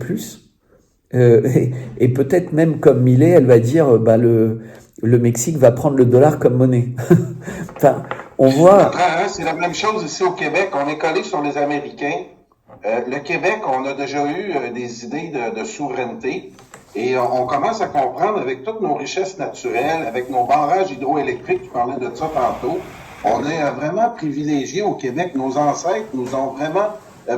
et peut-être même comme Milei, elle va dire le Mexique va prendre le dollar comme monnaie. Enfin, on voit... C'est la même chose ici au Québec. On est collé sur les Américains. Le Québec, on a déjà eu des idées de souveraineté. Et on commence à comprendre avec toutes nos richesses naturelles, avec nos barrages hydroélectriques, tu parlais de ça tantôt, on est vraiment privilégiés au Québec. Nos ancêtres nous ont vraiment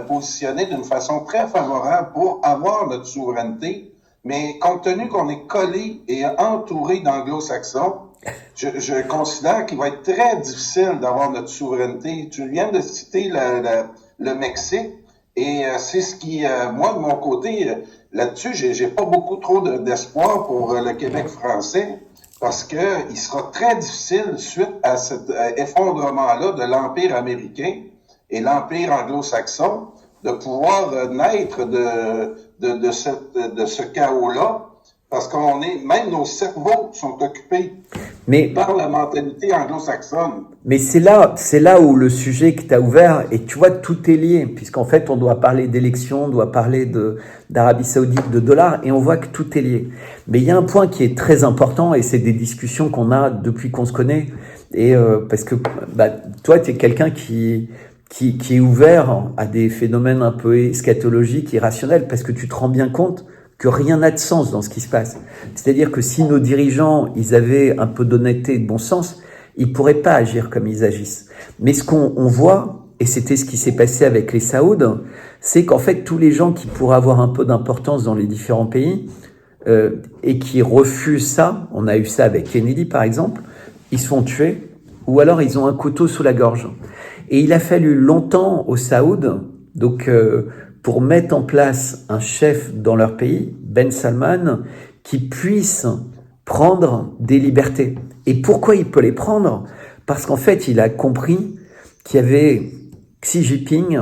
positionnés d'une façon très favorable pour avoir notre souveraineté. Mais compte tenu qu'on est collé et entouré d'anglo-saxons, je considère qu'il va être très difficile d'avoir notre souveraineté. Tu viens de citer le Mexique. Et c'est ce qui, moi, de mon côté, là-dessus, j'ai pas beaucoup trop d'espoir pour le Québec français, parce que il sera très difficile, suite à cet effondrement-là de l'Empire américain et l'Empire anglo-saxon, de pouvoir naître de ce chaos-là, parce qu'on est, même nos cerveaux sont occupés par la mentalité anglo-saxonne. Mais c'est là où le sujet que tu as ouvert, et tu vois, tout est lié, puisqu'en fait, on doit parler d'élections, on doit parler d'Arabie Saoudite, de dollars, et on voit que tout est lié. Mais il y a un point qui est très important, et c'est des discussions qu'on a depuis qu'on se connaît, et parce que toi, tu es quelqu'un qui est ouvert à des phénomènes un peu eschatologiques, irrationnels, parce que tu te rends bien compte que rien n'a de sens dans ce qui se passe. C'est-à-dire que si nos dirigeants, ils avaient un peu d'honnêteté et de bon sens, ils pourraient pas agir comme ils agissent. Mais ce qu'on voit, et c'était ce qui s'est passé avec les Saouds, c'est qu'en fait, tous les gens qui pourraient avoir un peu d'importance dans les différents pays, et qui refusent ça, on a eu ça avec Kennedy par exemple, ils se font tuer, ou alors ils ont un couteau sous la gorge. Et il a fallu longtemps aux Saouds, donc pour mettre en place un chef dans leur pays, Ben Salman, qui puisse prendre des libertés. Et pourquoi il peut les prendre? Parce qu'en fait, il a compris qu'il y avait Xi Jinping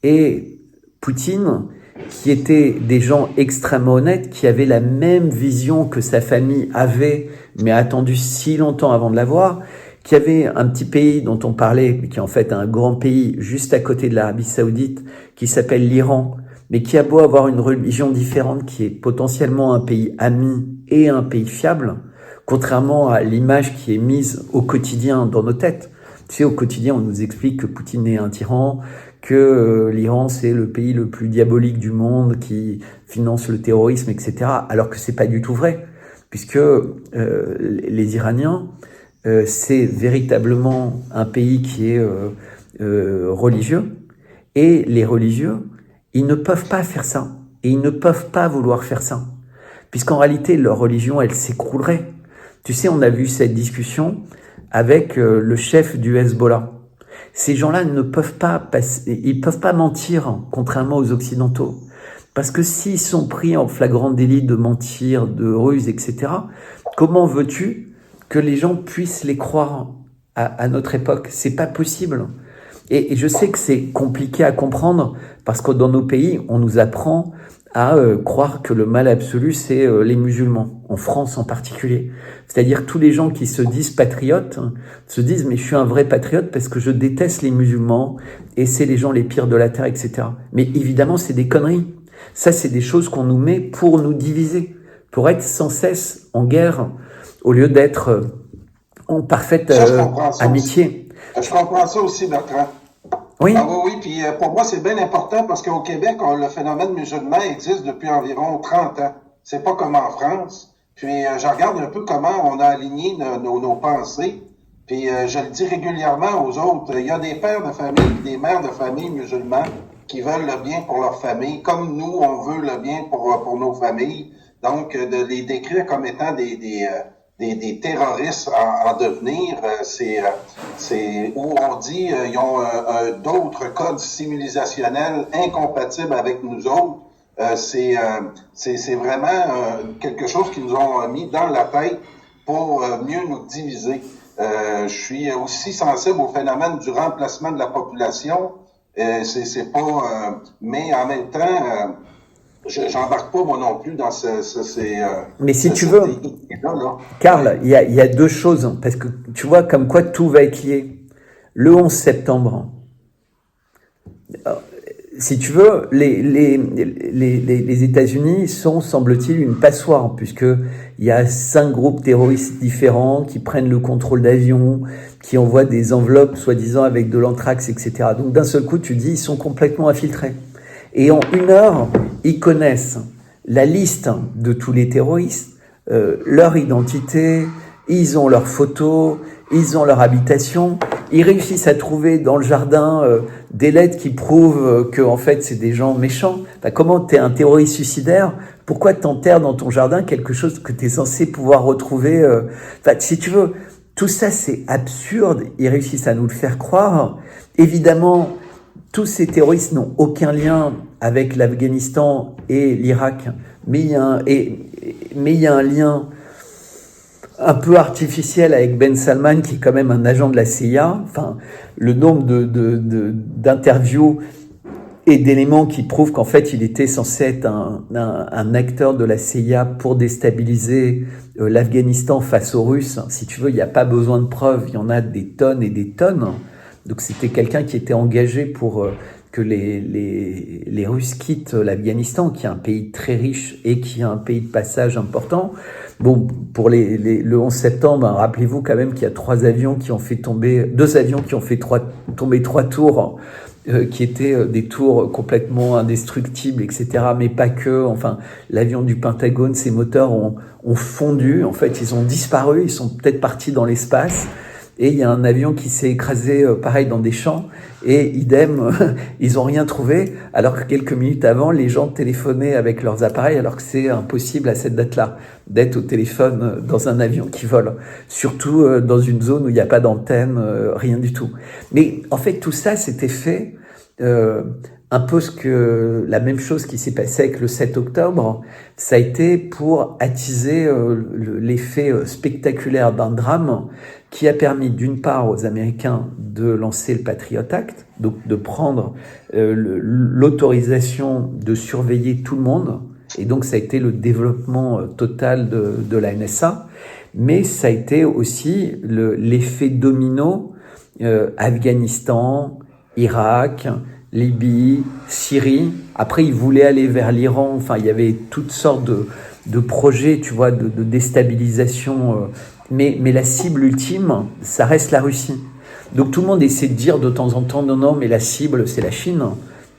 et Poutine, qui étaient des gens extrêmement honnêtes, qui avaient la même vision que sa famille avait, mais a attendu si longtemps avant de l'avoir, qu'il y avait un petit pays dont on parlait, qui est en fait un grand pays juste à côté de l'Arabie Saoudite, qui s'appelle l'Iran, mais qui a beau avoir une religion différente, qui est potentiellement un pays ami et un pays fiable, contrairement à l'image qui est mise au quotidien dans nos têtes. Tu sais, au quotidien, on nous explique que Poutine est un tyran, que l'Iran, c'est le pays le plus diabolique du monde, qui finance le terrorisme, etc., alors que c'est pas du tout vrai, puisque les Iraniens, c'est véritablement un pays qui est religieux, et les religieux, ils ne peuvent pas faire ça, et ils ne peuvent pas vouloir faire ça, puisqu'en réalité, leur religion, elle s'écroulerait. Tu sais, on a vu cette discussion avec le chef du Hezbollah. Ces gens-là ne peuvent pas ils peuvent pas mentir, contrairement aux Occidentaux. Parce que s'ils sont pris en flagrant délit de mentir, de ruse, etc., comment veux-tu que les gens puissent les croire à notre époque? C'est pas possible. Et je sais que c'est compliqué à comprendre, parce que dans nos pays, on nous apprend à croire que le mal absolu, c'est les musulmans, en France en particulier. C'est-à-dire tous les gens qui se disent patriotes, se disent « mais je suis un vrai patriote parce que je déteste les musulmans, et c'est les gens les pires de la terre, etc. » Mais évidemment, c'est des conneries. Ça, c'est des choses qu'on nous met pour nous diviser, pour être sans cesse en guerre, au lieu d'être en parfaite amitié. Je comprends ça aussi, Bertrand. Oui. Ah oui, puis pour moi, c'est bien important parce qu'au Québec, le phénomène musulman existe depuis environ 30 ans. C'est pas comme en France. Puis je regarde un peu comment on a aligné nos pensées. Puis je le dis régulièrement aux autres, il y a des pères de famille, des mères de famille musulmans qui veulent le bien pour leur famille, comme nous, on veut le bien pour nos familles. Donc, de les décrire comme étant des terroristes en devenir, c'est où on dit ils ont d'autres codes civilisationnels incompatibles avec nous autres. C'est vraiment quelque chose qu'ils nous ont mis dans la tête pour mieux nous diviser. Je suis aussi sensible au phénomène du remplacement de la population. C'est pas, mais en même temps, j'embarque pas moi non plus dans mais si tu veux, Karl, il y a deux choses, parce que tu vois comme quoi tout va être lié. Le 11 septembre, si tu veux, les États-Unis sont, semble-t-il, une passoire, puisque il y a 5 groupes terroristes différents qui prennent le contrôle d'avions, qui envoient des enveloppes soi-disant avec de l'anthrax, etc. Donc d'un seul coup, tu dis, ils sont complètement infiltrés. Et en 1 heure, ils connaissent la liste de tous les terroristes, leur identité, ils ont leurs photos, ils ont leur habitation, ils réussissent à trouver dans le jardin des lettres qui prouvent que en fait c'est des gens méchants. Enfin, comment t'es un terroriste suicidaire? Pourquoi t'enterres dans ton jardin quelque chose que t'es censé pouvoir retrouver Enfin, si tu veux, tout ça c'est absurde. Ils réussissent à nous le faire croire. Évidemment, tous ces terroristes n'ont aucun lien avec l'Afghanistan et l'Irak, mais il y a un lien un peu artificiel avec Ben Salman, qui est quand même un agent de la CIA. Enfin, le nombre d'interviews et d'éléments qui prouvent qu'en fait, il était censé être un acteur de la CIA pour déstabiliser l'Afghanistan face aux Russes. Si tu veux, il n'y a pas besoin de preuves, il y en a des tonnes et des tonnes. Donc c'était quelqu'un qui était engagé pour que les Russes quittent l'Afghanistan, qui est un pays très riche et qui est un pays de passage important. Bon, pour le 11 septembre, hein, rappelez-vous quand même qu'il y a 2 avions qui ont fait tomber 3 tours, qui étaient des tours complètement indestructibles, etc. Mais pas que. Enfin, l'avion du Pentagone, ses moteurs ont fondu. En fait, ils ont disparu. Ils sont peut-être partis dans l'espace. Et il y a un avion qui s'est écrasé, pareil, dans des champs, et idem, ils ont rien trouvé, alors que quelques minutes avant, les gens téléphonaient avec leurs appareils, alors que c'est impossible à cette date-là, d'être au téléphone dans un avion qui vole, surtout dans une zone où il n'y a pas d'antenne, rien du tout. Mais en fait, tout ça, c'était fait un peu la même chose qui s'est passée avec le 7 octobre, ça a été pour attiser l'effet spectaculaire d'un drame qui a permis d'une part aux Américains de lancer le Patriot Act, donc de prendre l'autorisation de surveiller tout le monde, Et donc, ça a été le développement total de la NSA. Mais ça a été aussi l'effet domino, Afghanistan, Irak, Libye, Syrie. Après, ils voulaient aller vers l'Iran. Enfin, il y avait toutes sortes de projets, tu vois, de déstabilisation. Mais la cible ultime, ça reste la Russie. Donc tout le monde essaie de dire de temps en temps, non, mais la cible, c'est la Chine.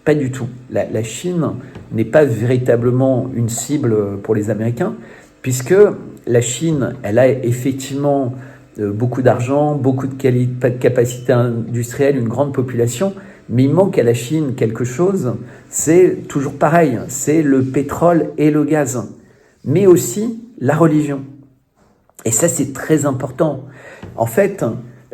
Pas du tout. La Chine n'est pas véritablement une cible pour les Américains, puisque la Chine, elle a effectivement beaucoup d'argent, beaucoup de capacité industrielle, une grande population, mais il manque à la Chine quelque chose, c'est toujours pareil, c'est le pétrole et le gaz, mais aussi la religion. Et ça, c'est très important. En fait,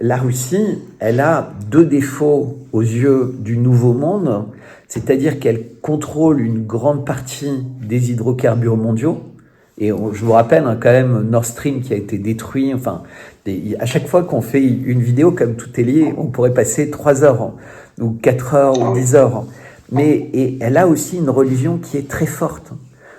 la Russie, elle a deux défauts aux yeux du Nouveau Monde, c'est-à-dire qu'elle contrôle une grande partie des hydrocarbures mondiaux. Et je vous rappelle quand même Nord Stream qui a été détruit. Enfin, à chaque fois qu'on fait une vidéo, comme tout est lié, on pourrait passer 3 heures, ou 4 heures, ou 10 heures. Et elle a aussi une religion qui est très forte.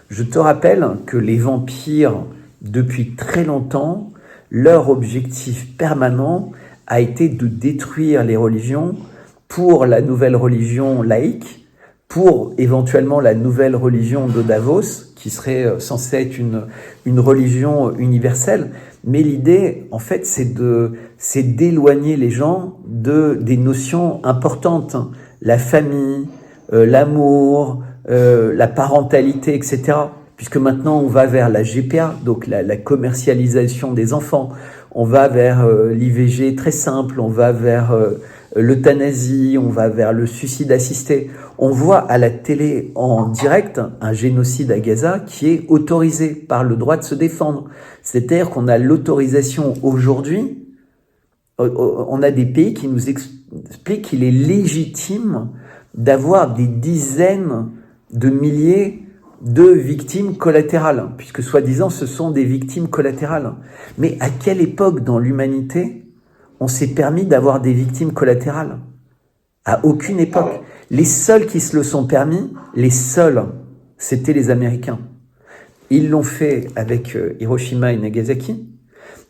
Je te rappelle que les vampires, depuis très longtemps, leur objectif permanent a été de détruire les religions pour la nouvelle religion laïque, pour éventuellement la nouvelle religion de Davos, qui serait censée être une religion universelle. Mais l'idée, en fait, c'est d'éloigner les gens des notions importantes. La famille, l'amour, la parentalité, etc. Puisque maintenant, on va vers la GPA, donc la commercialisation des enfants. On va vers l'IVG très simple, on va vers l'euthanasie, on va vers le suicide assisté. On voit à la télé en direct un génocide à Gaza qui est autorisé par le droit de se défendre. C'est-à-dire qu'on a l'autorisation aujourd'hui, on a des pays qui nous expliquent qu'il est légitime d'avoir des dizaines de milliers de victimes collatérales, puisque soi-disant ce sont des victimes collatérales. Mais à quelle époque dans l'humanité on s'est permis d'avoir des victimes collatérales? À aucune époque. Les seuls qui se le sont permis, c'était les Américains. Ils l'ont fait avec Hiroshima et Nagasaki,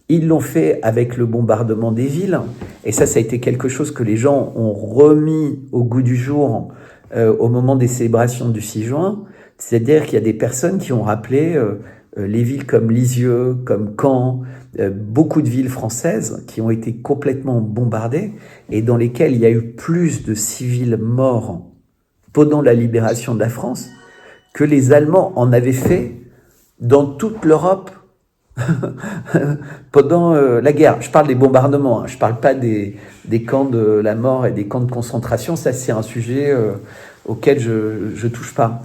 ils l'ont fait avec le bombardement des villes, et ça a été quelque chose que les gens ont remis au goût du jour au moment des célébrations du 6 juin. C'est-à-dire qu'il y a des personnes qui ont rappelé les villes comme Lisieux, comme Caen, beaucoup de villes françaises qui ont été complètement bombardées et dans lesquelles il y a eu plus de civils morts pendant la libération de la France que les Allemands en avaient fait dans toute l'Europe pendant la guerre. Je parle des bombardements, je parle pas des camps de la mort et des camps de concentration. Ça, c'est un sujet auquel je touche pas.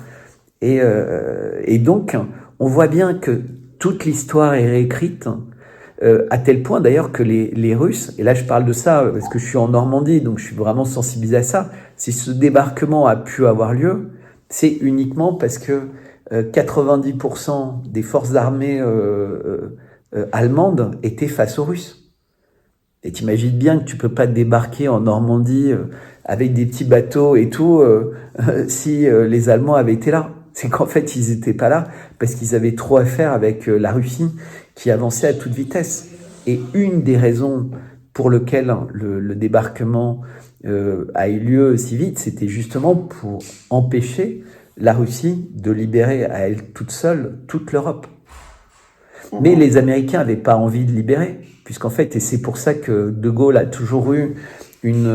Et donc, on voit bien que toute l'histoire est réécrite, à tel point d'ailleurs que les Russes, et là je parle de ça parce que je suis en Normandie, donc je suis vraiment sensibilisé à ça, si ce débarquement a pu avoir lieu, c'est uniquement parce que 90% des forces armées allemandes étaient face aux Russes. Et t'imagines bien que tu peux pas débarquer en Normandie avec des petits bateaux et tout si les Allemands avaient été là. C'est qu'en fait, ils étaient pas là parce qu'ils avaient trop à faire avec la Russie qui avançait à toute vitesse. Et une des raisons pour lesquelles le débarquement a eu lieu si vite, c'était justement pour empêcher la Russie de libérer à elle toute seule toute l'Europe. Mais les Américains n'avaient pas envie de libérer, puisqu'en fait, et c'est pour ça que De Gaulle a toujours eu une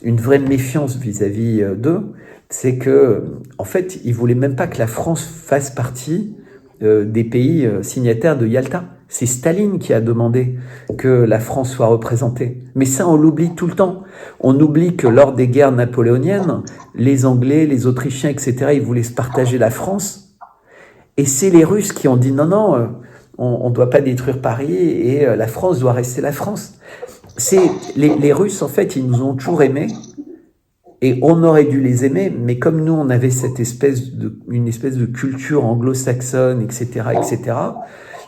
vraie méfiance vis-à-vis d'eux, c'est que, en fait, il voulait même pas que la France fasse partie des pays signataires de Yalta. C'est Staline qui a demandé que la France soit représentée. Mais ça, on l'oublie tout le temps. On oublie que lors des guerres napoléoniennes, les Anglais, les Autrichiens, etc., ils voulaient se partager la France. Et c'est les Russes qui ont dit non, on ne doit pas détruire Paris et la France doit rester la France. C'est les Russes, en fait, ils nous ont toujours aimés. Et on aurait dû les aimer, mais comme nous, on avait une espèce de culture anglo-saxonne, etc.,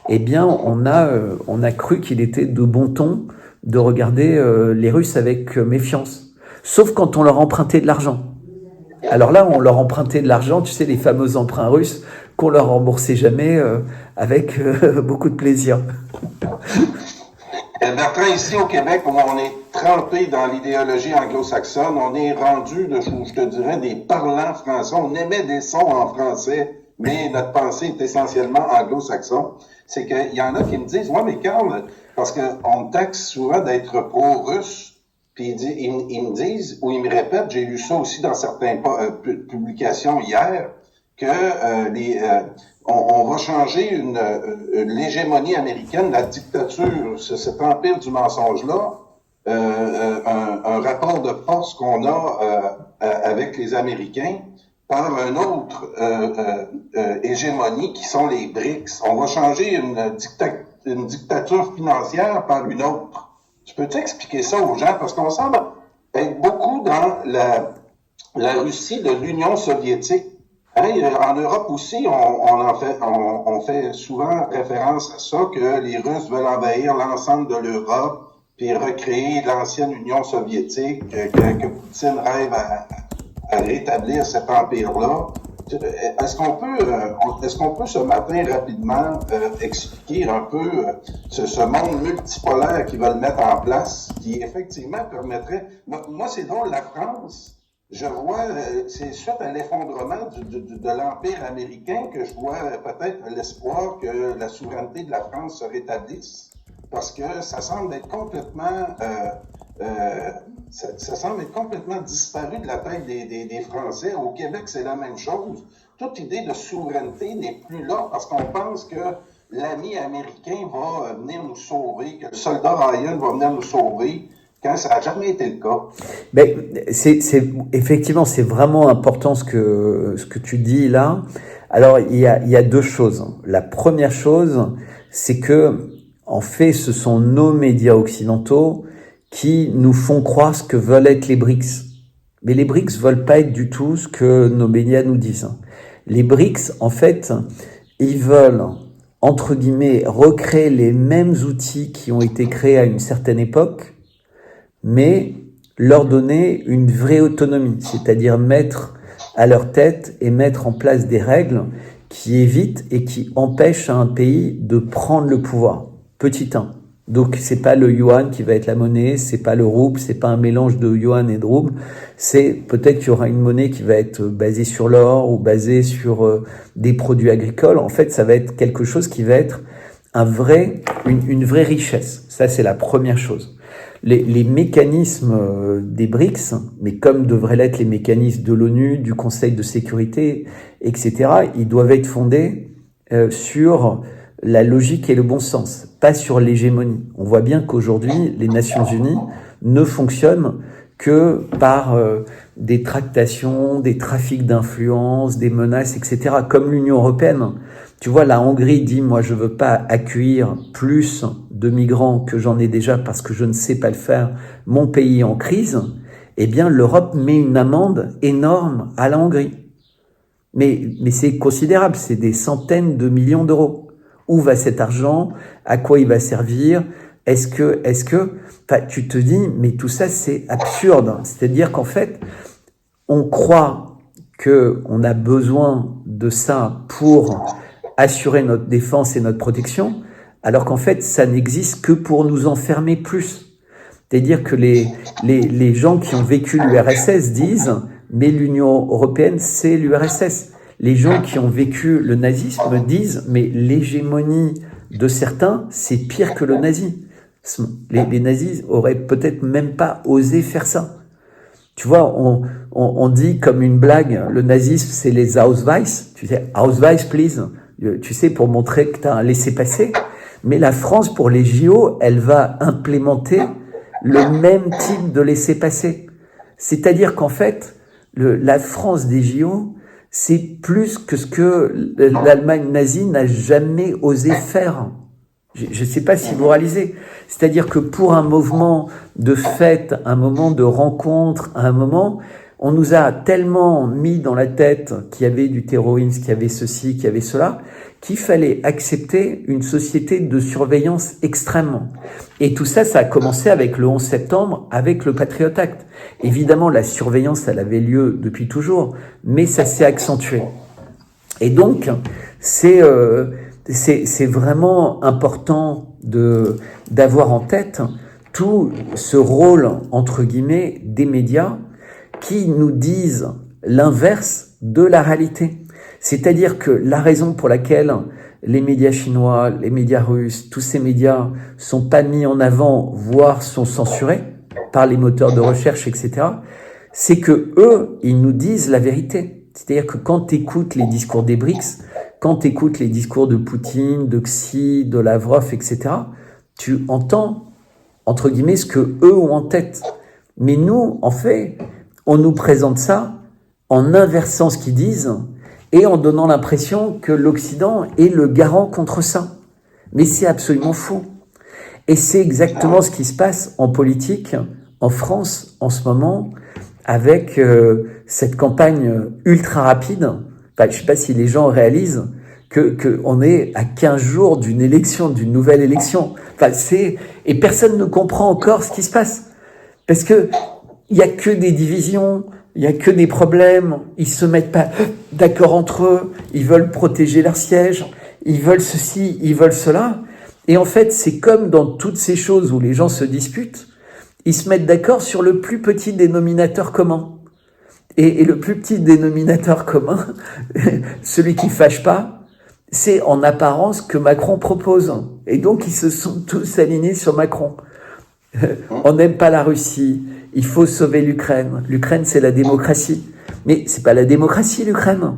eh bien, on a cru qu'il était de bon ton de regarder les Russes avec méfiance. Sauf quand on leur empruntait de l'argent. Alors là, on leur empruntait de l'argent, tu sais, les fameux emprunts russes qu'on leur remboursait jamais avec beaucoup de plaisir. Bertrand, ici au Québec, où on est trempé dans l'idéologie anglo-saxonne, on est rendu, je te dirais, des parlants français. On émet des sons en français, mais notre pensée est essentiellement anglo-saxon. C'est qu'il y en a qui me disent, ouais, mais Carl, parce qu'on me taxe souvent d'être pro-russe, puis ils me disent, ou ils me répètent, j'ai lu ça aussi dans certaines publications hier, que on va changer l'hégémonie américaine, la dictature, cet empire du mensonge-là, un rapport de force qu'on a avec les Américains par une autre hégémonie qui sont les BRICS. On va changer une dictature financière par une autre. Tu peux t'expliquer ça aux gens? Parce qu'on semble être beaucoup dans la Russie de l'Union soviétique. Hein, en Europe aussi, on fait souvent référence à ça, que les Russes veulent envahir l'ensemble de l'Europe, puis recréer l'ancienne Union soviétique, que Poutine rêve à rétablir cet empire-là. Est-ce qu'on peut ce matin rapidement expliquer un peu ce monde multipolaire qu'ils veulent mettre en place, qui effectivement permettrait... Moi, c'est drôle, la France... Je vois, c'est suite à l'effondrement de l'Empire américain que je vois peut-être l'espoir que la souveraineté de la France se rétablisse, parce que ça semble être complètement, ça semble être complètement disparu de la tête des Français. Au Québec, c'est la même chose. Toute idée de souveraineté n'est plus là, parce qu'on pense que l'ami américain va venir nous sauver, que le soldat Ryan va venir nous sauver. Quand ça n'a jamais été le cas. Mais effectivement, c'est vraiment important ce que tu dis là. Alors, il y a deux choses. La première chose, c'est que, en fait, ce sont nos médias occidentaux qui nous font croire ce que veulent être les BRICS. Mais les BRICS veulent pas être du tout ce que nos médias nous disent. Les BRICS, en fait, ils veulent, entre guillemets, recréer les mêmes outils qui ont été créés à une certaine époque, mais leur donner une vraie autonomie, c'est-à-dire mettre à leur tête et mettre en place des règles qui évitent et qui empêchent à un pays de prendre le pouvoir. Petit 1. Donc c'est pas le yuan qui va être la monnaie, c'est pas le rouble, c'est pas un mélange de yuan et de rouble, c'est peut-être qu'il y aura une monnaie qui va être basée sur l'or ou basée sur des produits agricoles. En fait, ça va être quelque chose qui va être une vraie richesse. Ça, c'est la première chose. Les mécanismes des BRICS, mais comme devraient l'être les mécanismes de l'ONU, du Conseil de sécurité, etc., ils doivent être fondés sur la logique et le bon sens, pas sur l'hégémonie. On voit bien qu'aujourd'hui, les Nations Unies ne fonctionnent que par des tractations, des trafics d'influence, des menaces, etc., comme l'Union européenne. Tu vois, la Hongrie dit, moi, je veux pas accueillir plus de migrants que j'en ai déjà parce que je ne sais pas le faire, mon pays est en crise. Eh bien, l'Europe met une amende énorme à la Hongrie. Mais c'est considérable, c'est des centaines de millions d'euros. Où va cet argent? À quoi il va servir? Est-ce que, enfin, tu te dis, mais tout ça, c'est absurde. C'est-à-dire qu'en fait, on croit que on a besoin de ça pour assurer notre défense et notre protection, alors qu'en fait, ça n'existe que pour nous enfermer plus. C'est-à-dire que les gens qui ont vécu l'URSS disent, mais l'Union européenne, c'est l'URSS. Les gens qui ont vécu le nazisme disent, mais l'hégémonie de certains, c'est pire que le nazisme. Les nazis auraient peut-être même pas osé faire ça. Tu vois, on dit comme une blague, le nazisme, c'est les Ausweis. Tu sais, Ausweis, please. Tu sais, pour montrer que tu as un laissez-passer. Mais la France, pour les JO, elle va implémenter le même type de laissez-passer. C'est-à-dire qu'en fait, la France des JO, c'est plus que ce que l'Allemagne nazie n'a jamais osé faire. Je ne sais pas si vous réalisez. C'est-à-dire que pour un mouvement de fête, un moment de rencontre, un moment, On nous a tellement mis dans la tête qu'il y avait du terrorisme, qu'il y avait ceci, qu'il y avait cela, qu'il fallait accepter une société de surveillance extrêmement. Et tout ça, ça a commencé avec le 11 septembre, avec le Patriot Act. Évidemment, la surveillance, elle avait lieu depuis toujours, mais ça s'est accentué. Et donc, c'est vraiment important d'avoir en tête tout ce rôle, entre guillemets, des médias qui nous disent l'inverse de la réalité. C'est-à-dire que la raison pour laquelle les médias chinois, les médias russes, tous ces médias sont pas mis en avant, voire sont censurés par les moteurs de recherche, etc., c'est que eux, ils nous disent la vérité. C'est-à-dire que quand tu écoutes les discours des BRICS, quand tu écoutes les discours de Poutine, de Xi, de Lavrov, etc., tu entends, entre guillemets, ce que eux ont en tête. Mais nous, en fait, on nous présente ça en inversant ce qu'ils disent et en donnant l'impression que l'Occident est le garant contre ça. Mais c'est absolument faux. Et c'est exactement ce qui se passe en politique, en France, en ce moment, avec cette campagne ultra rapide. Enfin, je ne sais pas si les gens réalisent que on est à 15 jours d'une élection, d'une nouvelle élection. Enfin, et personne ne comprend encore ce qui se passe. Parce que il y a que des divisions, il y a que des problèmes, ils se mettent pas d'accord entre eux, ils veulent protéger leur siège, ils veulent ceci, ils veulent cela. Et en fait, c'est comme dans toutes ces choses où les gens se disputent, ils se mettent d'accord sur le plus petit dénominateur commun. Et le plus petit dénominateur commun, celui qui fâche pas, c'est en apparence que Macron propose. Et donc, ils se sont tous alignés sur Macron. On n'aime pas la Russie, il faut sauver l'Ukraine. L'Ukraine, c'est la démocratie. Mais c'est pas la démocratie, l'Ukraine.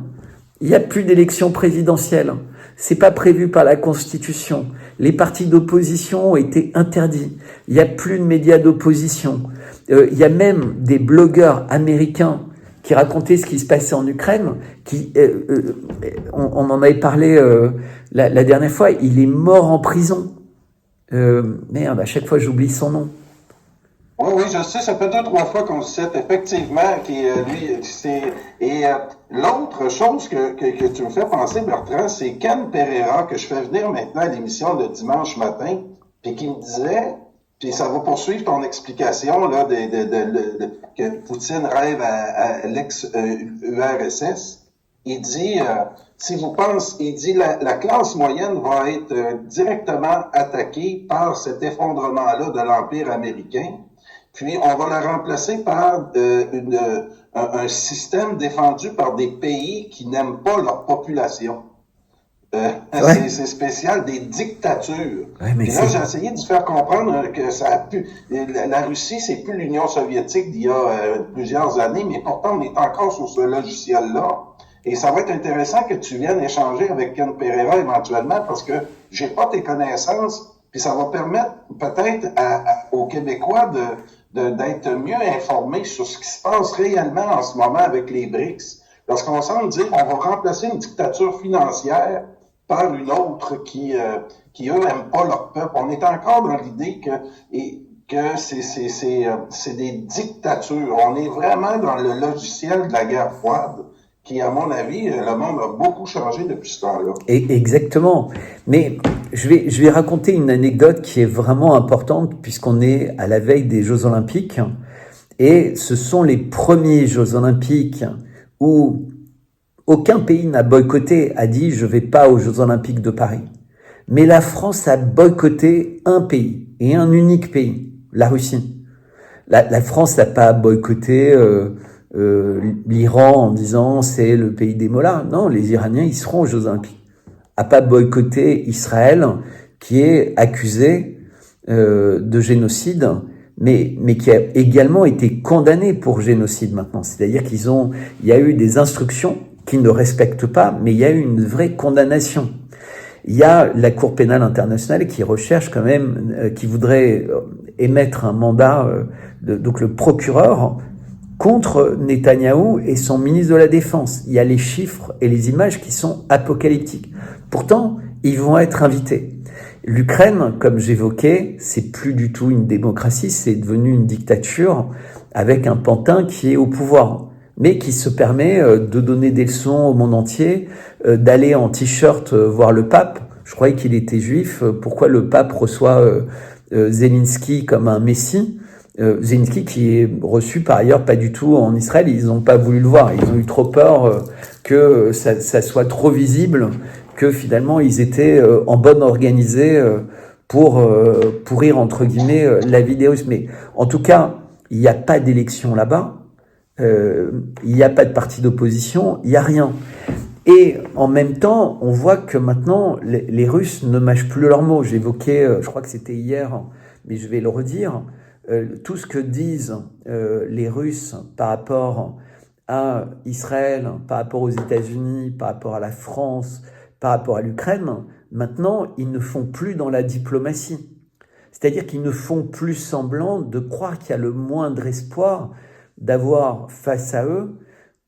Il n'y a plus d'élection présidentielle. C'est pas prévu par la Constitution. Les partis d'opposition ont été interdits. Il n'y a plus de médias d'opposition. Il y a même des blogueurs américains qui racontaient ce qui se passait en Ukraine, on en avait parlé la dernière fois, il est mort en prison. Merde, à chaque fois j'oublie son nom. Oui, je sais, ça fait 2-3 fois qu'on le cite, effectivement, l'autre chose que tu me fais penser, Bertrand, c'est Ken Pereira, que je fais venir maintenant à l'émission le dimanche matin, puis qui me disait, puis ça va poursuivre ton explication, là, que Poutine rêve à l'ex-URSS. Il dit, si vous pensez, il dit la classe moyenne va être directement attaquée par cet effondrement-là de l'Empire américain. Puis on va la remplacer par un système défendu par des pays qui n'aiment pas leur population. Ouais. C'est spécial, des dictatures. Ouais, mais puis là, j'ai essayé de faire comprendre que ça a pu. La Russie, c'est plus l'Union soviétique d'il y a plusieurs années, mais pourtant on est encore sur ce logiciel-là. Et ça va être intéressant que tu viennes échanger avec Ken Pereira éventuellement, parce que j'ai pas tes connaissances, puis ça va permettre peut-être aux Québécois d'être mieux informés sur ce qui se passe réellement en ce moment avec les BRICS. Lorsqu'on semble dire on va remplacer une dictature financière par une autre qui eux aiment pas leur peuple. On est encore dans l'idée que c'est des dictatures. On est vraiment dans le logiciel de la guerre froide qui, à mon avis, le monde a beaucoup changé depuis ce temps-là. Exactement. Mais je vais raconter une anecdote qui est vraiment importante puisqu'on est à la veille des Jeux Olympiques et ce sont les premiers Jeux Olympiques où aucun pays n'a boycotté, a dit « je vais pas aux Jeux Olympiques de Paris ». Mais la France a boycotté un pays, et un unique pays, la Russie. La France n'a pas boycotté l'Iran en disant « c'est le pays des mollahs ». Non, les Iraniens, ils seront aux Jeux Olympiques. A pas boycotté Israël, qui est accusé de génocide, mais qui a également été condamné pour génocide maintenant. C'est-à-dire il y a eu des instructions qui ne respectent pas, mais il y a eu une vraie condamnation. Il y a la Cour pénale internationale qui recherche quand même, qui voudrait émettre un mandat, donc le procureur, contre Netanyahou et son ministre de la Défense. Il y a les chiffres et les images qui sont apocalyptiques. Pourtant, ils vont être invités. L'Ukraine, comme j'évoquais, c'est plus du tout une démocratie, c'est devenu une dictature avec un pantin qui est au pouvoir. mais qui se permet de donner des leçons au monde entier, d'aller en t-shirt voir le pape. Je croyais qu'il était juif. Pourquoi le pape reçoit Zelensky comme un messie? Zelensky qui est reçu par ailleurs pas du tout en Israël, ils n'ont pas voulu le voir, ils ont eu trop peur que ça soit trop visible, que finalement ils étaient en bonne organisée pour pourrir entre guillemets la vie des Russes. Mais en tout cas, il n'y a pas d'élection là-bas, il n'y a pas de parti d'opposition, il n'y a rien. Et en même temps, on voit que maintenant, les Russes ne mâchent plus leurs mots. J'évoquais, je crois que c'était hier, mais je vais le redire, tout ce que disent les Russes par rapport à Israël, par rapport aux États-Unis, par rapport à la France, par rapport à l'Ukraine, maintenant, ils ne font plus dans la diplomatie. C'est-à-dire qu'ils ne font plus semblant de croire qu'il y a le moindre espoir d'avoir face à eux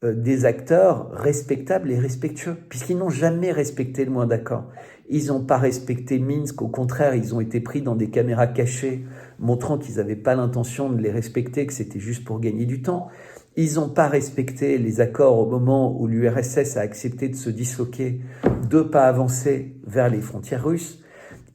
des acteurs respectables et respectueux, puisqu'ils n'ont jamais respecté le moindre accord. Ils n'ont pas respecté Minsk, au contraire, ils ont été pris dans des caméras cachées, montrant qu'ils n'avaient pas l'intention de les respecter, que c'était juste pour gagner du temps. Ils n'ont pas respecté les accords au moment où l'URSS a accepté de se disloquer, de pas avancer vers les frontières russes.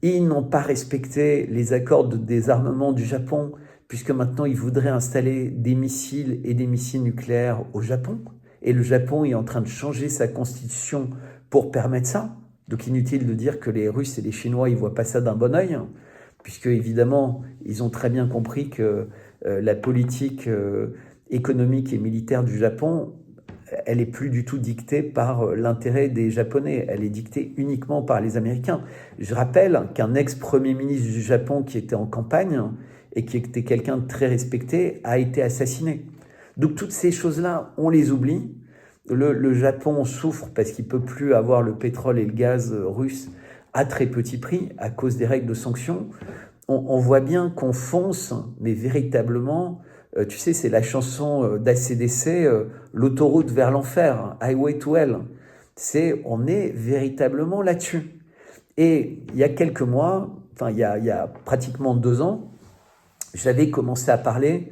Ils n'ont pas respecté les accords de désarmement du Japon, puisque maintenant ils voudraient installer des missiles et des missiles nucléaires au Japon. Et le Japon est en train de changer sa constitution pour permettre ça. Donc inutile de dire que les Russes et les Chinois, ils voient pas ça d'un bon œil, puisque évidemment, ils ont très bien compris que la politique économique et militaire du Japon, elle est plus du tout dictée par l'intérêt des Japonais, elle est dictée uniquement par les Américains. Je rappelle qu'un ex-premier ministre du Japon qui était en campagne et qui était quelqu'un de très respecté a été assassiné. Donc toutes ces choses-là, on les oublie. Le Japon souffre parce qu'il ne peut plus avoir le pétrole et le gaz russe à très petit prix à cause des règles de sanctions. On voit bien qu'on fonce, mais véritablement, tu sais, c'est la chanson d'ACDC, l'autoroute vers l'enfer, Highway to Hell. On est véritablement là-dessus. Et il y a quelques mois, enfin il y a pratiquement 2 ans, j'avais commencé à parler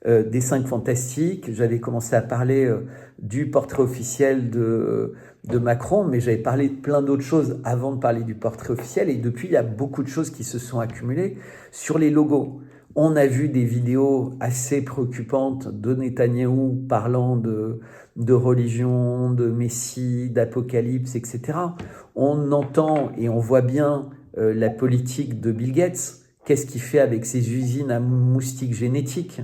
des 5 Fantastiques, j'avais commencé à parler du portrait officiel de Macron, mais j'avais parlé de plein d'autres choses avant de parler du portrait officiel, et depuis, il y a beaucoup de choses qui se sont accumulées sur les logos. On a vu des vidéos assez préoccupantes de Netanyahou parlant de religion, de Messie, d'apocalypse, etc. On entend et on voit bien la politique de Bill Gates. Qu'est-ce qu'il fait avec ses usines à moustiques génétiques?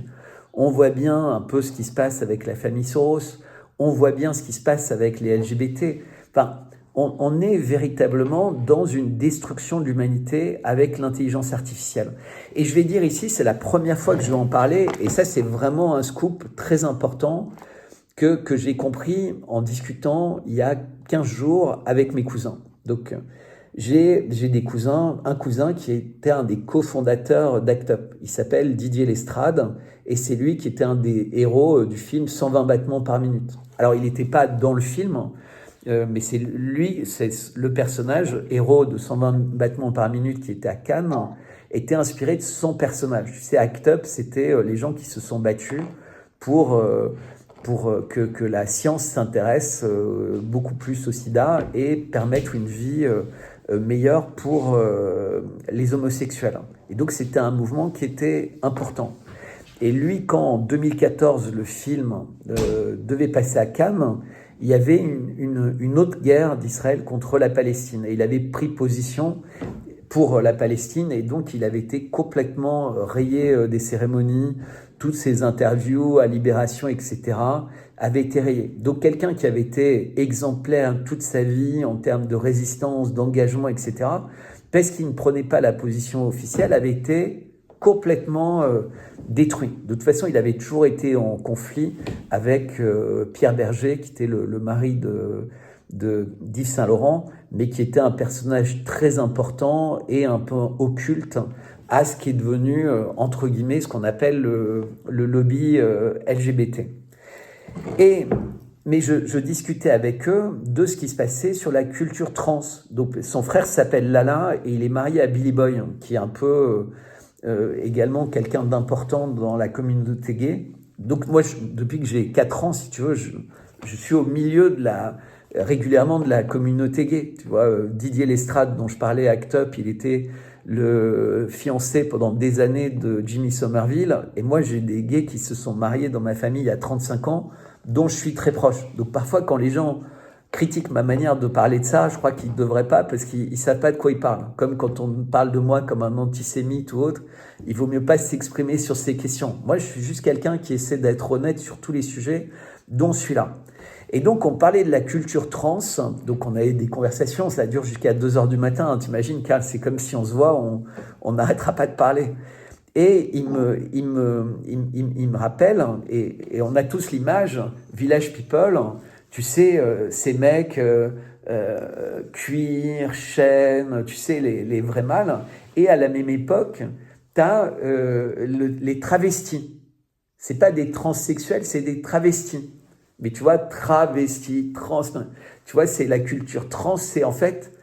On voit bien un peu ce qui se passe avec la famille Soros. On voit bien ce qui se passe avec les LGBT. Enfin, on est véritablement dans une destruction de l'humanité avec l'intelligence artificielle. Et je vais dire ici, c'est la première fois que je vais en parler, et ça c'est vraiment un scoop très important que j'ai compris en discutant il y a 15 jours avec mes cousins. Donc j'ai des cousins, un cousin qui était un des cofondateurs d'Act Up. Il s'appelle Didier Lestrade, et c'est lui qui était un des héros du film 120 battements par minute. Alors il n'était pas dans le film, mais c'est lui, c'est le personnage héros de 120 battements par minute qui était à Cannes, était inspiré de son personnage. Tu sais, Act Up, c'était les gens qui se sont battus pour que la science s'intéresse beaucoup plus au sida et permettre une vie meilleure pour les homosexuels. Et donc c'était un mouvement qui était important. Et lui, quand en 2014 le film devait passer à Cannes, il y avait une autre guerre d'Israël contre la Palestine. Et il avait pris position pour la Palestine, et donc il avait été complètement rayé des cérémonies. Toutes ses interviews à Libération, etc., avaient été rayées. Donc quelqu'un qui avait été exemplaire toute sa vie en termes de résistance, d'engagement, etc., parce qu'il ne prenait pas la position officielle, avait été complètement détruit. De toute façon, il avait toujours été en conflit avec Pierre Berger, qui était le mari d'Yves Saint-Laurent, mais qui était un personnage très important et un peu occulte à ce qui est devenu, entre guillemets, ce qu'on appelle le lobby LGBT. Mais je discutais avec eux de ce qui se passait sur la culture trans. Donc, son frère s'appelle Lala et il est marié à Billy Boy, qui est un peu également quelqu'un d'important dans la communauté gay. Donc moi, depuis que j'ai 4 ans, si tu veux, je suis au milieu régulièrement de la communauté gay. Tu vois, Didier Lestrade, dont je parlais, Act Up, il était le fiancé pendant des années de Jimmy Somerville. Et moi, j'ai des gays qui se sont mariés dans ma famille il y a 35 ans, dont je suis très proche. Donc parfois, quand les gens critiquent ma manière de parler de ça, je crois qu'ils ne devraient pas, parce qu'ils ne savent pas de quoi ils parlent. Comme quand on parle de moi comme un antisémite ou autre, il vaut mieux pas s'exprimer sur ces questions. Moi, je suis juste quelqu'un qui essaie d'être honnête sur tous les sujets, dont celui-là. Et donc, on parlait de la culture trans. Donc, on avait des conversations. Ça dure jusqu'à 2h du matin. T'imagines, Karl, c'est comme si on se voit, on n'arrêtera pas de parler. Et il me rappelle, et on a tous l'image, Village People, tu sais, ces mecs, cuir, chaîne, tu sais, les vrais mâles. Et à la même époque, t'as les travestis. C'est pas des transsexuels, c'est des travestis. Mais tu vois, travesti, trans, tu vois, c'est la culture trans, c'est en fait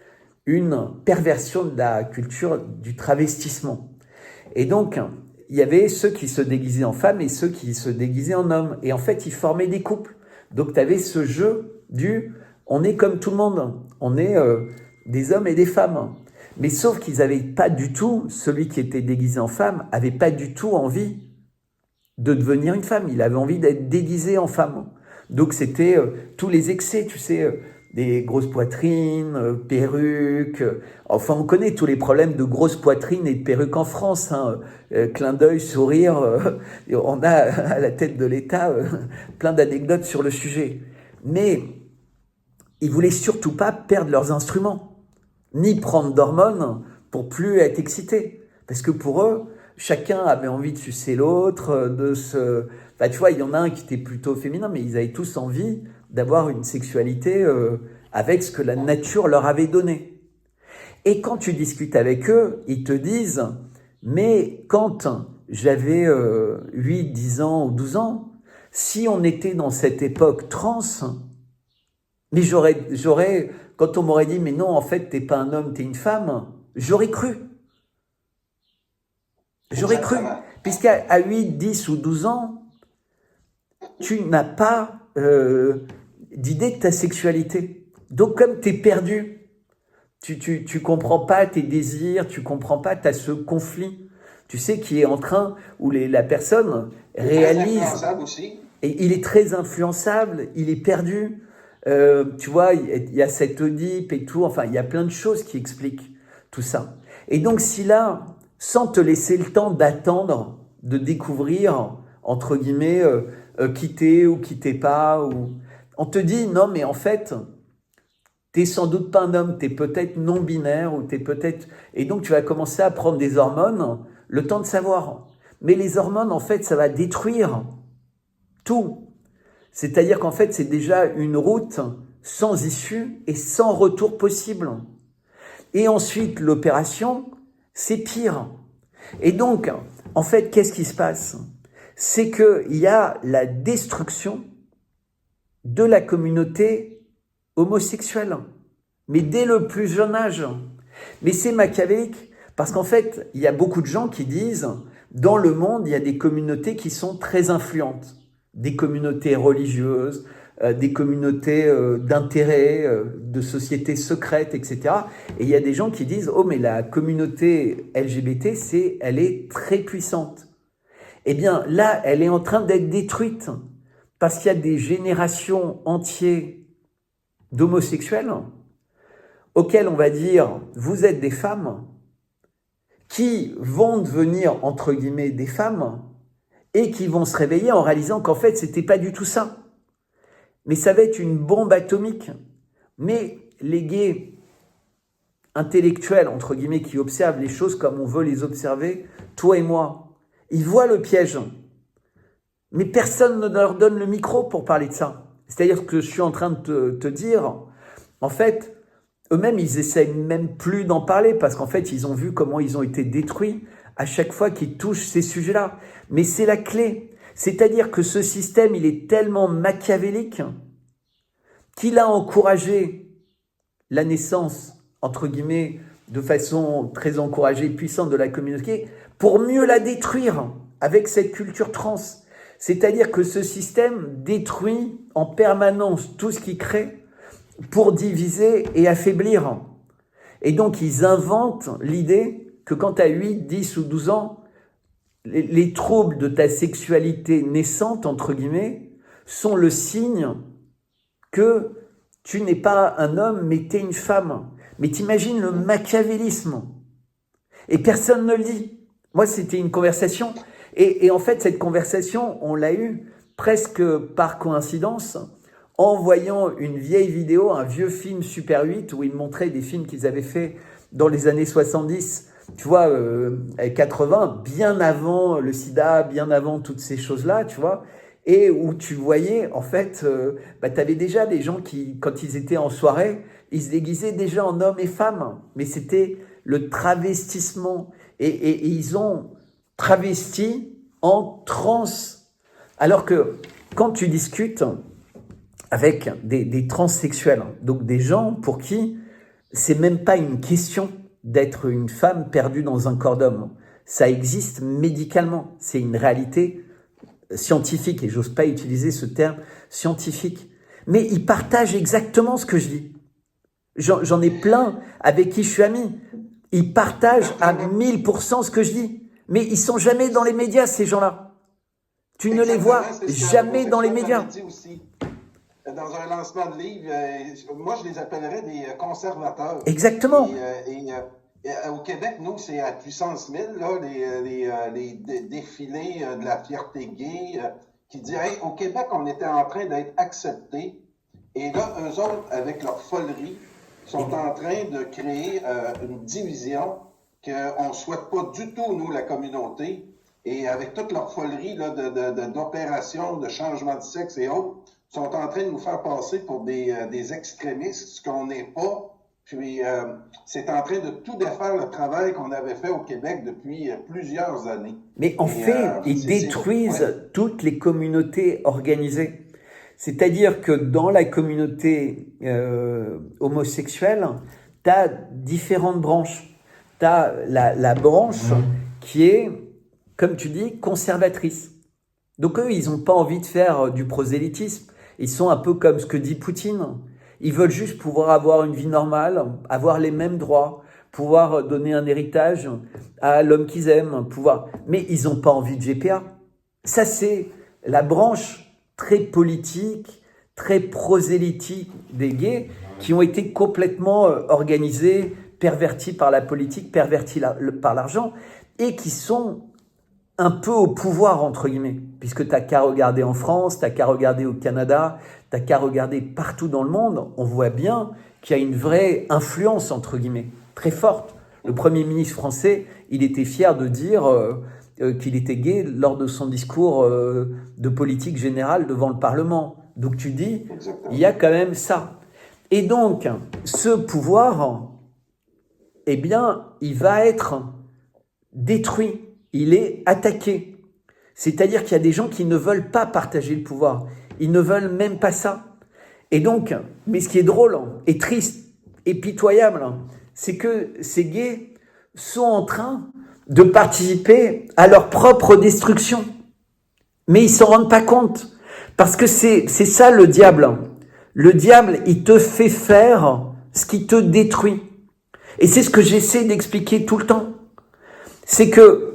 une perversion de la culture du travestissement. Et donc, il y avait ceux qui se déguisaient en femmes et ceux qui se déguisaient en hommes. Et en fait, ils formaient des couples. Donc, tu avais ce jeu on est comme tout le monde. On est des hommes et des femmes. Mais sauf qu'ils n'avaient pas du tout, celui qui était déguisé en femme, avait pas du tout envie de devenir une femme. Il avait envie d'être déguisé en femme. Donc c'était tous les excès, tu sais, des grosses poitrines, perruques. Enfin, on connaît tous les problèmes de grosses poitrines et de perruques en France. Hein. Clin d'œil, sourire. On a à la tête de l'État plein d'anecdotes sur le sujet. Mais ils voulaient surtout pas perdre leurs instruments, ni prendre d'hormones pour plus être excités. Parce que pour eux, chacun avait envie de sucer l'autre, Enfin, tu vois, il y en a un qui était plutôt féminin, mais ils avaient tous envie d'avoir une sexualité avec ce que la nature leur avait donné. Et quand tu discutes avec eux, ils te disent, mais quand j'avais 8, 10 ans ou 12 ans, si on était dans cette époque trans, mais quand on m'aurait dit, mais non, en fait, t'es pas un homme, t'es une femme, j'aurais cru. J'aurais cru. Puisqu'à 8, 10 ou 12 ans, tu n'as pas d'idée de ta sexualité. Donc, comme tu es perdu, tu comprends pas tes désirs, tu comprends pas, tu as ce conflit, tu sais, qui est en train, où la personne réalise... Aussi. Et il est très influençable, il est perdu. Tu vois, il y a cette Oedipe et tout, enfin, il y a plein de choses qui expliquent tout ça. Et donc, si là, sans te laisser le temps d'attendre, de découvrir, entre guillemets, qui t'es ou qui t'es pas, ou on te dit non, mais en fait, t'es sans doute pas un homme, t'es peut-être non binaire ou t'es peut-être, et donc tu vas commencer à prendre des hormones, le temps de savoir. Mais les hormones, en fait, ça va détruire tout. C'est-à-dire qu'en fait, c'est déjà une route sans issue et sans retour possible. Et ensuite, l'opération, c'est pire. Et donc, en fait, qu'est-ce qui se passe ? C'est qu'il y a la destruction de la communauté homosexuelle, mais dès le plus jeune âge. Mais c'est machiavélique, parce qu'en fait, il y a beaucoup de gens qui disent, dans le monde, il y a des communautés qui sont très influentes, des communautés religieuses, des communautés d'intérêt, de sociétés secrètes, etc. Et il y a des gens qui disent « Oh, mais la communauté LGBT, elle est très puissante. » Eh bien, là, elle est en train d'être détruite parce qu'il y a des générations entières d'homosexuels auxquels on va dire « Vous êtes des femmes » qui vont devenir, entre guillemets, des femmes et qui vont se réveiller en réalisant qu'en fait, c'était pas du tout ça. Mais ça va être une bombe atomique. Mais les gays intellectuels, entre guillemets, qui observent les choses comme on veut les observer, toi et moi, ils voient le piège. Mais personne ne leur donne le micro pour parler de ça. C'est-à-dire que je suis en train de te dire, en fait, eux-mêmes, ils essayent même plus d'en parler parce qu'en fait, ils ont vu comment ils ont été détruits à chaque fois qu'ils touchent ces sujets-là. Mais c'est la clé. C'est-à-dire que ce système, il est tellement machiavélique qu'il a encouragé la naissance, entre guillemets, de façon très encouragée, puissante de la communauté, pour mieux la détruire avec cette culture trans. C'est-à-dire que ce système détruit en permanence tout ce qu'il crée pour diviser et affaiblir. Et donc, ils inventent l'idée que quand tu as 8, 10 ou 12 ans, les troubles de ta sexualité naissante, entre guillemets, sont le signe que tu n'es pas un homme, mais tu es une femme. Mais t'imagines le machiavélisme. Et personne ne le dit. Moi, c'était une conversation. Et en fait, cette conversation, on l'a eue presque par coïncidence en voyant une vieille vidéo, un vieux film Super 8, où ils montraient des films qu'ils avaient fait dans les années 70, tu vois, 80, bien avant le sida, bien avant toutes ces choses-là, tu vois, et où tu voyais, en fait, tu avais déjà des gens qui, quand ils étaient en soirée, ils se déguisaient déjà en hommes et femmes, mais c'était le travestissement, et ils ont travesti en trans. Alors que quand tu discutes avec des transsexuels, donc des gens pour qui c'est même pas une question d'être une femme perdue dans un corps d'homme. Ça existe médicalement, c'est une réalité scientifique, et j'ose pas utiliser ce terme scientifique. Mais ils partagent exactement ce que je dis. J'en ai plein avec qui je suis ami. Ils partagent à 1000% ce que je dis. Mais ils sont jamais dans les médias, ces gens-là. Tu ne les vois jamais dans les médias. Dans un lancement de livre, moi je les appellerais des conservateurs. Exactement. Au Québec, nous, c'est à puissance 1000, là, les défilés de la fierté gay qui disent hey, au Québec, on était en train d'être acceptés. Et là, eux autres, avec leur folerie, sont en train de créer une division qu'on ne souhaite pas du tout, nous, la communauté. Et avec toute leur folerie là, d'opérations, de changement de sexe et autres, sont en train de nous faire passer pour des extrémistes, ce qu'on n'est pas. Puis, c'est en train de tout défaire le travail qu'on avait fait au Québec depuis plusieurs années. Mais en fait, ils détruisent toutes les communautés organisées. C'est-à-dire que dans la communauté homosexuelle, tu as différentes branches. Tu as la branche qui est, comme tu dis, conservatrice. Donc eux, ils n'ont pas envie de faire du prosélytisme. Ils sont un peu comme ce que dit Poutine. Ils veulent juste pouvoir avoir une vie normale, avoir les mêmes droits, pouvoir donner un héritage à l'homme qu'ils aiment, pouvoir. Mais ils n'ont pas envie de GPA. Ça, c'est la branche très politique, très prosélytique des gays qui ont été complètement organisés, pervertis par la politique, pervertis par l'argent et qui sont un peu au pouvoir, entre guillemets, puisque t'as qu'à regarder en France, t'as qu'à regarder au Canada, t'as qu'à regarder partout dans le monde, on voit bien qu'il y a une vraie influence, entre guillemets, très forte. Le Premier ministre français, il était fier de dire qu'il était gay lors de son discours de politique générale devant le Parlement. Donc tu dis, il y a quand même ça. Et donc, ce pouvoir, eh bien, il va être détruit. Il est attaqué. C'est-à-dire qu'il y a des gens qui ne veulent pas partager le pouvoir. Ils ne veulent même pas ça. Et donc, mais ce qui est drôle et triste et pitoyable, c'est que ces gays sont en train de participer à leur propre destruction. Mais ils s'en rendent pas compte. Parce que c'est ça le diable. Le diable, il te fait faire ce qui te détruit. Et c'est ce que j'essaie d'expliquer tout le temps. C'est que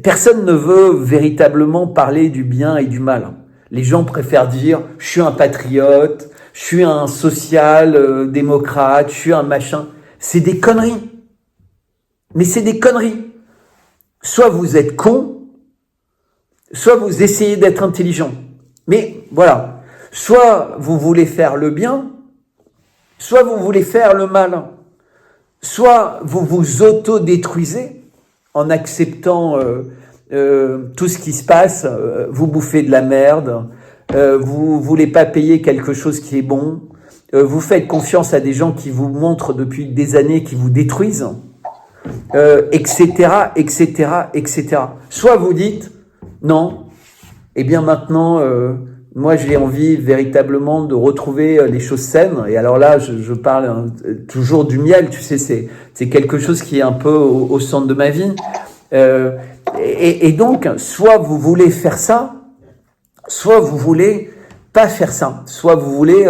personne ne veut véritablement parler du bien et du mal. Les gens préfèrent dire « je suis un patriote, je suis un social-démocrate, je suis un machin ». C'est des conneries. Mais c'est des conneries. Soit vous êtes con, soit vous essayez d'être intelligent. Mais voilà, soit vous voulez faire le bien, soit vous voulez faire le mal. Soit vous vous autodétruisez en acceptant tout ce qui se passe, vous bouffez de la merde, vous voulez pas payer quelque chose qui est bon, vous faites confiance à des gens qui vous montrent depuis des années, qui vous détruisent, etc., etc., etc. Soit vous dites, non, eh bien maintenant, moi j'ai envie véritablement de retrouver les choses saines, et alors là, je parle toujours du miel, tu sais, c'est quelque chose qui est un peu au centre de ma vie. Et donc, soit vous voulez faire ça, soit vous voulez pas faire ça, soit vous voulez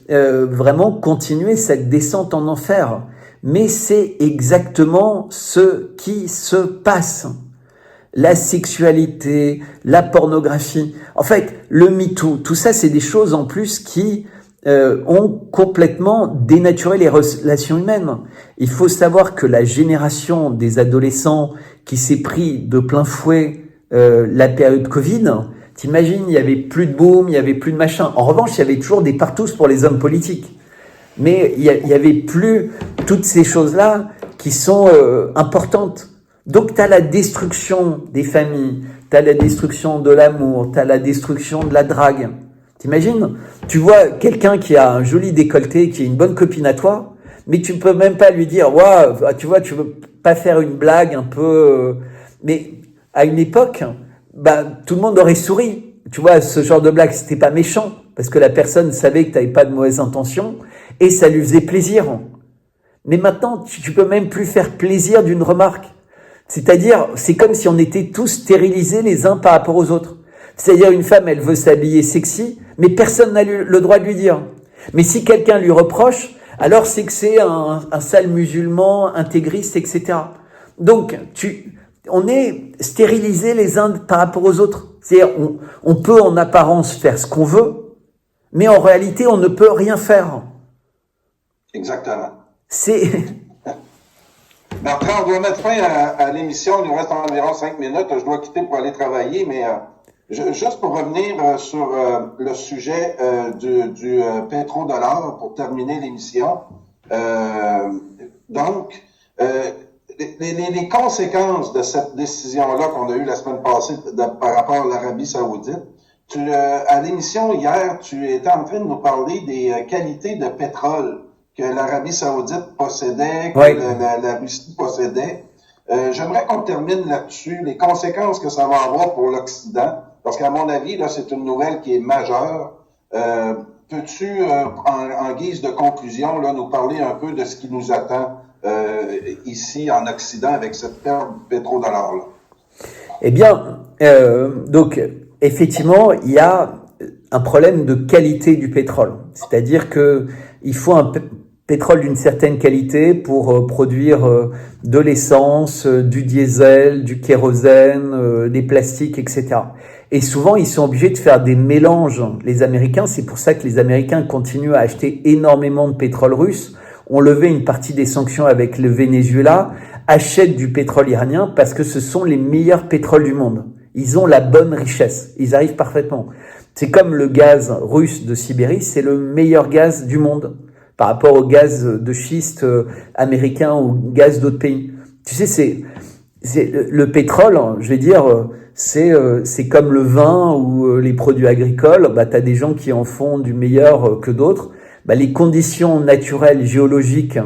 vraiment continuer cette descente en enfer. Mais c'est exactement ce qui se passe. La sexualité, la pornographie, en fait, le MeToo, tout ça, c'est des choses en plus qui ont complètement dénaturé les relations humaines. Il faut savoir que la génération des adolescents qui s'est pris de plein fouet la période Covid, t'imagines, il y avait plus de boom, il y avait plus de machin. En revanche, il y avait toujours des partous pour les hommes politiques. Mais il y avait plus toutes ces choses-là qui sont importantes. Donc, tu as la destruction des familles, tu as la destruction de l'amour, tu as la destruction de la drague. T'imagines? Tu vois quelqu'un qui a un joli décolleté, qui est une bonne copine à toi, mais tu peux même pas lui dire, ouais, tu vois, tu veux pas faire une blague un peu... Mais à une époque, tout le monde aurait souri. Tu vois, ce genre de blague, c'était pas méchant, parce que la personne savait que tu n'avais pas de mauvaises intentions, et ça lui faisait plaisir. Mais maintenant, tu peux même plus faire plaisir d'une remarque. C'est-à-dire, c'est comme si on était tous stérilisés les uns par rapport aux autres. C'est-à-dire, une femme, elle veut s'habiller sexy, mais personne n'a le droit de lui dire. Mais si quelqu'un lui reproche, alors c'est que c'est un sale musulman, intégriste, etc. Donc, on est stérilisés les uns par rapport aux autres. C'est-à-dire, on peut en apparence faire ce qu'on veut, mais en réalité, on ne peut rien faire. Exactement. C'est... Bertrand, on doit mettre fin à l'émission. Il nous reste environ 5 minutes. Je dois quitter pour aller travailler, mais juste pour revenir sur le sujet du pétrodollar pour terminer l'émission. Donc, les conséquences de cette décision-là qu'on a eue la semaine passée par rapport à l'Arabie Saoudite, à l'émission hier, tu étais en train de nous parler des qualités de pétrole que l'Arabie Saoudite possédait, que la Russie possédait. J'aimerais qu'on termine là-dessus, les conséquences que ça va avoir pour l'Occident, parce qu'à mon avis, là, c'est une nouvelle qui est majeure. Peux-tu, en guise de conclusion, là, nous parler un peu de ce qui nous attend ici en Occident avec cette perte du pétrodollar-là? Eh bien, donc, effectivement, il y a un problème de qualité du pétrole. C'est-à-dire que il faut un pétrole d'une certaine qualité pour produire de l'essence, du diesel, du kérosène, des plastiques, etc. Et souvent, ils sont obligés de faire des mélanges. Les Américains, c'est pour ça que les Américains continuent à acheter énormément de pétrole russe, ont levé une partie des sanctions avec le Venezuela, achètent du pétrole iranien parce que ce sont les meilleurs pétroles du monde. Ils ont la bonne richesse. Ils arrivent parfaitement. C'est comme le gaz russe de Sibérie, c'est le meilleur gaz du monde par rapport au gaz de schiste américain ou gaz d'autres pays. Tu sais, c'est le pétrole, je vais dire, c'est comme le vin ou les produits agricoles. T'as des gens qui en font du meilleur que d'autres. Les conditions naturelles, géologiques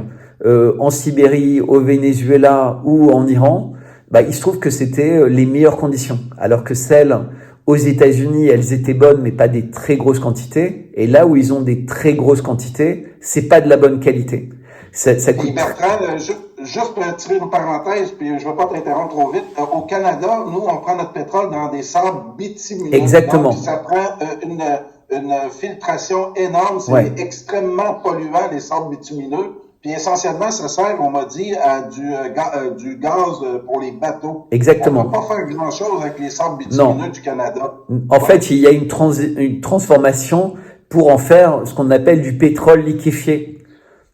en Sibérie, au Venezuela ou en Iran, il se trouve que c'était les meilleures conditions. Alors que celles aux États-Unis, elles étaient bonnes, mais pas des très grosses quantités. Et là où ils ont des très grosses quantités, c'est pas de la bonne qualité. Ça coûte... Et Bertrand, juste pour tirer une parenthèse, puis je ne veux pas t'interrompre trop vite. Au Canada, nous, on prend notre pétrole dans des sables bitumineux. Exactement. Donc, ça prend une filtration énorme. C'est extrêmement polluant, les sables bitumineux. Puis essentiellement, ça sert, on m'a dit, à du gaz pour les bateaux. Exactement. On ne peut pas faire grand-chose avec les sables bitumineux du Canada. En fait, il y a une transformation pour en faire ce qu'on appelle du pétrole liquéfié.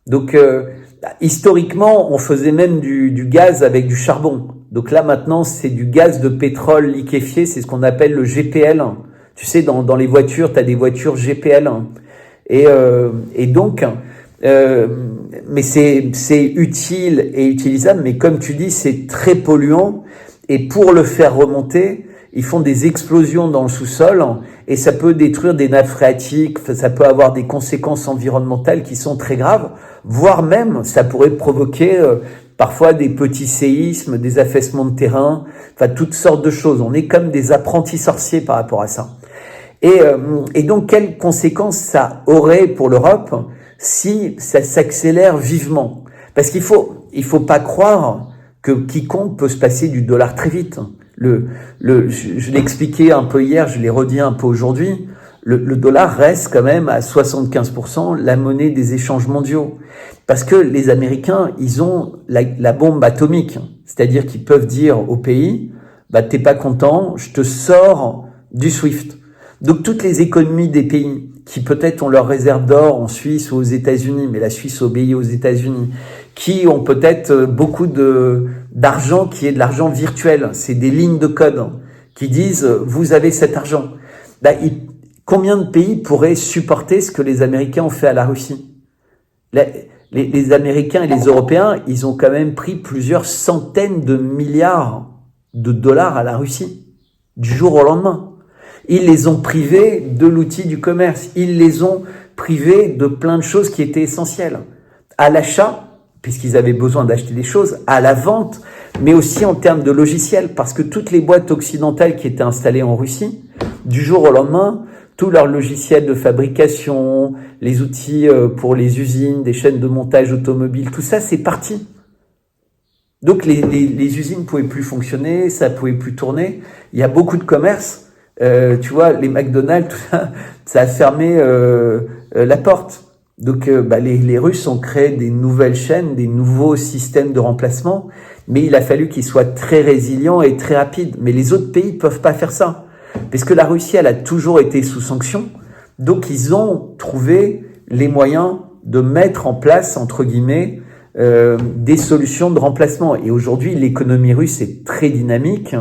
Donc, historiquement, on faisait même du gaz avec du charbon. Donc là, maintenant, c'est du gaz de pétrole liquéfié. C'est ce qu'on appelle le GPL. Tu sais, dans les voitures, tu as des voitures GPL. Et donc... mais c'est utile et utilisable, mais comme tu dis, c'est très polluant. Et pour le faire remonter, ils font des explosions dans le sous-sol et ça peut détruire des nappes phréatiques, ça peut avoir des conséquences environnementales qui sont très graves, voire même ça pourrait provoquer parfois des petits séismes, des affaissements de terrain, enfin toutes sortes de choses. On est comme des apprentis sorciers par rapport à ça. Et donc, quelles conséquences ça aurait pour l'Europe si ça s'accélère vivement? Parce qu'il faut pas croire que quiconque peut se passer du dollar très vite. Je l'ai expliqué un peu hier, je l'ai redit un peu aujourd'hui. Le dollar reste quand même à 75% la monnaie des échanges mondiaux. Parce que les Américains, ils ont la bombe atomique. C'est-à-dire qu'ils peuvent dire au pays, bah, t'es pas content, je te sors du SWIFT. Donc toutes les économies des pays qui peut-être ont leur réserve d'or en Suisse ou aux États-Unis, mais la Suisse obéit aux États-Unis, qui ont peut-être beaucoup d'argent qui est de l'argent virtuel. C'est des lignes de code qui disent, vous avez cet argent. Bah, combien de pays pourraient supporter ce que les Américains ont fait à la Russie? Les Américains et les Européens, ils ont quand même pris plusieurs centaines de milliards de dollars à la Russie, du jour au lendemain. Ils les ont privés de l'outil du commerce. Ils les ont privés de plein de choses qui étaient essentielles. À l'achat, puisqu'ils avaient besoin d'acheter des choses, à la vente, mais aussi en termes de logiciels, parce que toutes les boîtes occidentales qui étaient installées en Russie, du jour au lendemain, tous leurs logiciels de fabrication, les outils pour les usines, des chaînes de montage automobiles, tout ça, c'est parti. Donc les usines pouvaient plus fonctionner, ça pouvait plus tourner. Il y a beaucoup de commerces, tu vois, les McDonald's, tout ça a fermé la porte. Donc les Russes ont créé des nouvelles chaînes, des nouveaux systèmes de remplacement, mais il a fallu qu'ils soient très résilients et très rapides. Mais les autres pays peuvent pas faire ça. Parce que la Russie, elle a toujours été sous sanction, donc ils ont trouvé les moyens de mettre en place, entre guillemets, des solutions de remplacement. Et aujourd'hui, l'économie russe est très dynamique.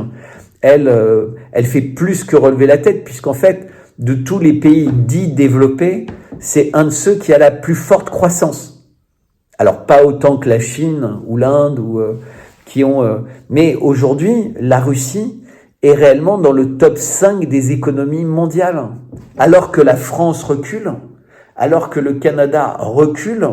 Elle fait plus que relever la tête, puisqu'en fait, de tous les pays dits développés, c'est un de ceux qui a la plus forte croissance. Alors, pas autant que la Chine ou l'Inde, mais aujourd'hui, la Russie est réellement dans le top 5 des économies mondiales. Alors que la France recule, alors que le Canada recule,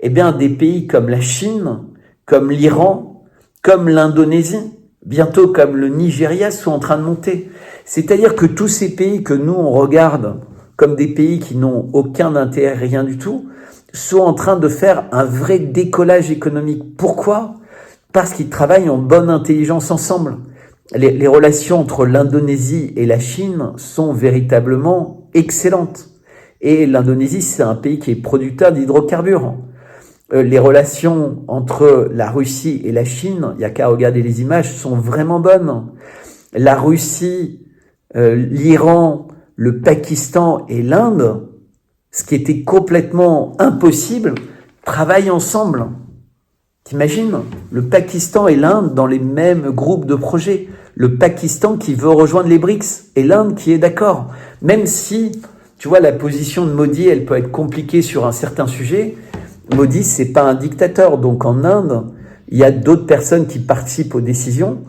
eh bien, des pays comme la Chine, comme l'Iran, comme l'Indonésie, bientôt comme le Nigeria sont en train de monter. C'est-à-dire que tous ces pays que nous, on regarde comme des pays qui n'ont aucun intérêt, rien du tout, sont en train de faire un vrai décollage économique. Pourquoi? Parce qu'ils travaillent en bonne intelligence ensemble. Les relations entre l'Indonésie et la Chine sont véritablement excellentes. Et l'Indonésie, c'est un pays qui est producteur d'hydrocarbures. Les relations entre la Russie et la Chine, il n'y a qu'à regarder les images, sont vraiment bonnes. La Russie, l'Iran, le Pakistan et l'Inde, ce qui était complètement impossible, travaillent ensemble. T'imagines, le Pakistan et l'Inde dans les mêmes groupes de projets. Le Pakistan qui veut rejoindre les BRICS et l'Inde qui est d'accord. Même si, tu vois, la position de Modi, elle peut être compliquée sur un certain sujet. Modi, c'est pas un dictateur. Donc en Inde, il y a d'autres personnes qui participent aux décisions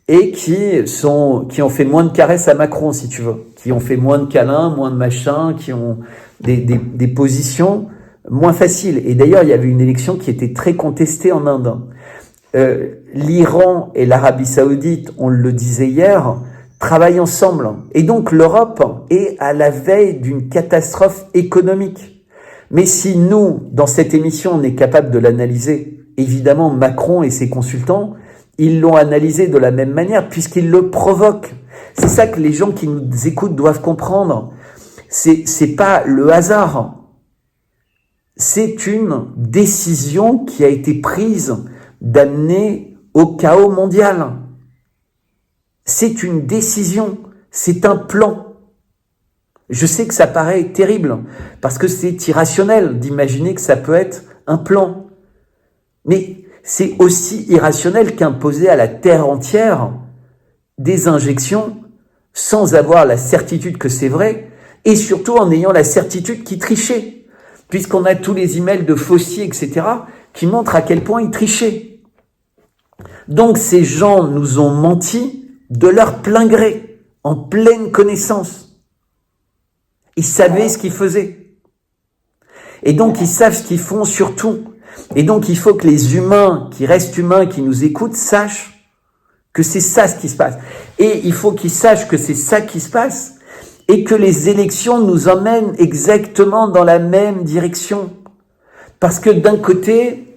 et qui ont fait moins de caresses à Macron, si tu veux. Qui ont fait moins de câlins, moins de machins, qui ont des positions moins faciles. Et d'ailleurs, il y avait une élection qui était très contestée en Inde. L'Iran et l'Arabie Saoudite, on le disait hier, travaillent ensemble. Et donc l'Europe est à la veille d'une catastrophe économique. Mais si nous, dans cette émission, on est capable de l'analyser, évidemment, Macron et ses consultants, ils l'ont analysé de la même manière puisqu'ils le provoquent. C'est ça que les gens qui nous écoutent doivent comprendre. C'est pas le hasard. C'est une décision qui a été prise d'amener au chaos mondial. C'est une décision, c'est un plan. Je sais que ça paraît terrible, parce que c'est irrationnel d'imaginer que ça peut être un plan. Mais c'est aussi irrationnel qu'imposer à la Terre entière des injections sans avoir la certitude que c'est vrai, et surtout en ayant la certitude qu'ils trichaient, puisqu'on a tous les emails de Fauci, etc., qui montrent à quel point ils trichaient. Donc ces gens nous ont menti de leur plein gré, en pleine connaissance. Ils savaient ce qu'ils faisaient. Et donc ils savent ce qu'ils font surtout. Et donc il faut que les humains, qui restent humains, qui nous écoutent, sachent que c'est ça ce qui se passe. Et il faut qu'ils sachent que c'est ça qui se passe et que les élections nous emmènent exactement dans la même direction. Parce que d'un côté,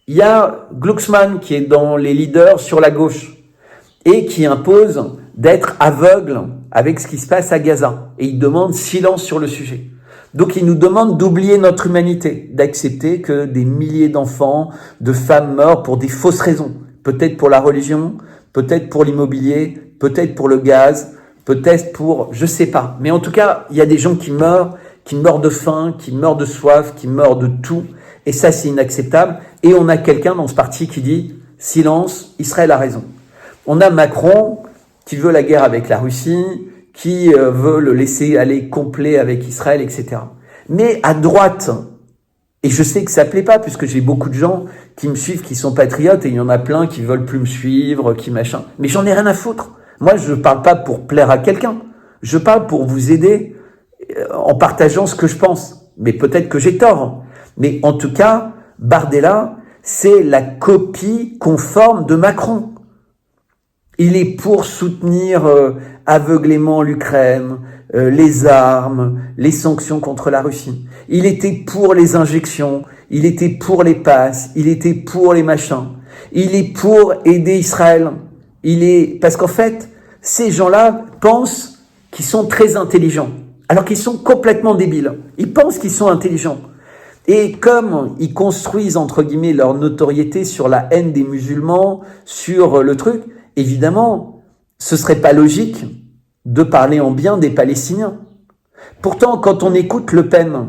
il y a Glucksmann qui est dans les leaders sur la gauche. et qui impose d'être aveugle avec ce qui se passe à Gaza. Et il demande silence sur le sujet. Donc il nous demande d'oublier notre humanité, d'accepter que des milliers d'enfants, de femmes meurent pour des fausses raisons. Peut-être pour la religion, peut-être pour l'immobilier, peut-être pour le gaz, peut-être pour, je sais pas. Mais en tout cas, il y a des gens qui meurent de faim, qui meurent de soif, qui meurent de tout. Et ça, c'est inacceptable. Et on a quelqu'un dans ce parti qui dit « Silence, Israël a raison ». On a Macron qui veut la guerre avec la Russie, qui veut le laisser aller complet avec Israël, etc. Mais à droite, et je sais que ça plaît pas, puisque j'ai beaucoup de gens qui me suivent, qui sont patriotes, et il y en a plein qui veulent plus me suivre, qui machin. Mais j'en ai rien à foutre. Moi, je parle pas pour plaire à quelqu'un. Je parle pour vous aider en partageant ce que je pense. Mais peut-être que j'ai tort. Mais en tout cas, Bardella, c'est la copie conforme de Macron. Il est pour soutenir aveuglément l'Ukraine, les armes, les sanctions contre la Russie. Il était pour les injections, il était pour les passes, il était pour les machins. Il est pour aider Israël. Parce qu'en fait, ces gens-là pensent qu'ils sont très intelligents, alors qu'ils sont complètement débiles. Ils pensent qu'ils sont intelligents. Et comme ils construisent, entre guillemets, leur notoriété sur la haine des musulmans, sur le truc, évidemment, ce serait pas logique de parler en bien des Palestiniens. Pourtant, quand on écoute Le Pen,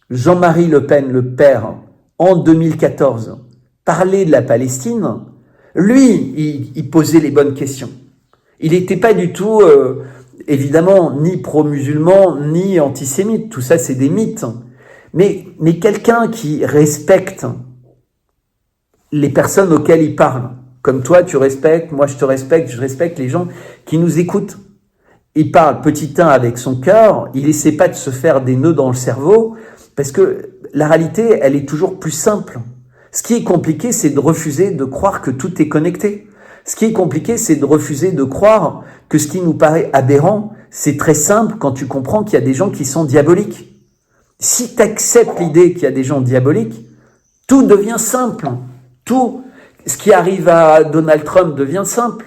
Jean-Marie Le Pen, le père, en 2014, parler de la Palestine, lui, il posait les bonnes questions. Il n'était pas du tout, évidemment, ni pro-musulman, ni antisémite. Tout ça, c'est des mythes. Mais quelqu'un qui respecte les personnes auxquelles il parle, comme toi, tu respectes, moi je te respecte, je respecte les gens qui nous écoutent. Il parle petit 1 avec son cœur, il essaie pas de se faire des nœuds dans le cerveau, parce que la réalité, elle est toujours plus simple. Ce qui est compliqué, c'est de refuser de croire que tout est connecté. Ce qui est compliqué, c'est de refuser de croire que ce qui nous paraît aberrant, c'est très simple quand tu comprends qu'il y a des gens qui sont diaboliques. Si tu acceptes l'idée qu'il y a des gens diaboliques, tout devient simple. Tout, ce qui arrive à Donald Trump devient simple.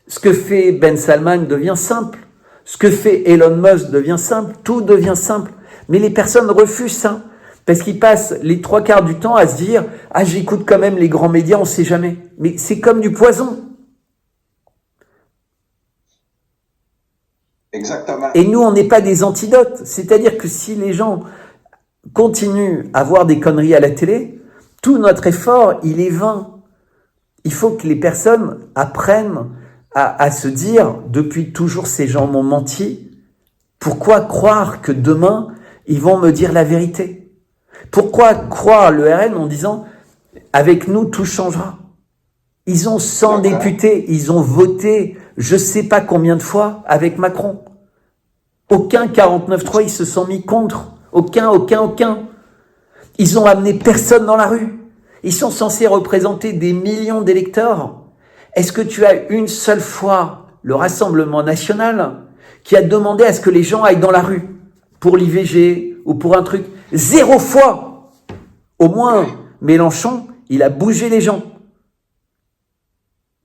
Ce que fait Ben Salman devient simple. Ce que fait Elon Musk devient simple. Tout devient simple. Mais les personnes refusent ça. Parce qu'ils passent les 3/4 du temps à se dire « Ah, j'écoute quand même les grands médias, on sait jamais. » Mais c'est comme du poison. Exactement. Et nous, on n'est pas des antidotes. C'est-à-dire que si les gens continuent à voir des conneries à la télé, tout notre effort, il est vain. Il faut que les personnes apprennent à se dire « Depuis toujours, ces gens m'ont menti. Pourquoi croire que demain, ils vont me dire la vérité ? Pourquoi croire le RN en disant « Avec nous, tout changera ?» Ils ont 100 députés, ils ont voté je sais pas combien de fois avec Macron. Aucun 49.3, ils se sont mis contre. Aucun. Ils ont amené personne dans la rue. Ils sont censés représenter des millions d'électeurs. Est-ce que tu as une seule fois le Rassemblement national qui a demandé à ce que les gens aillent dans la rue pour l'IVG ou pour un truc? 0 fois. Au moins, Mélenchon, il a bougé les gens.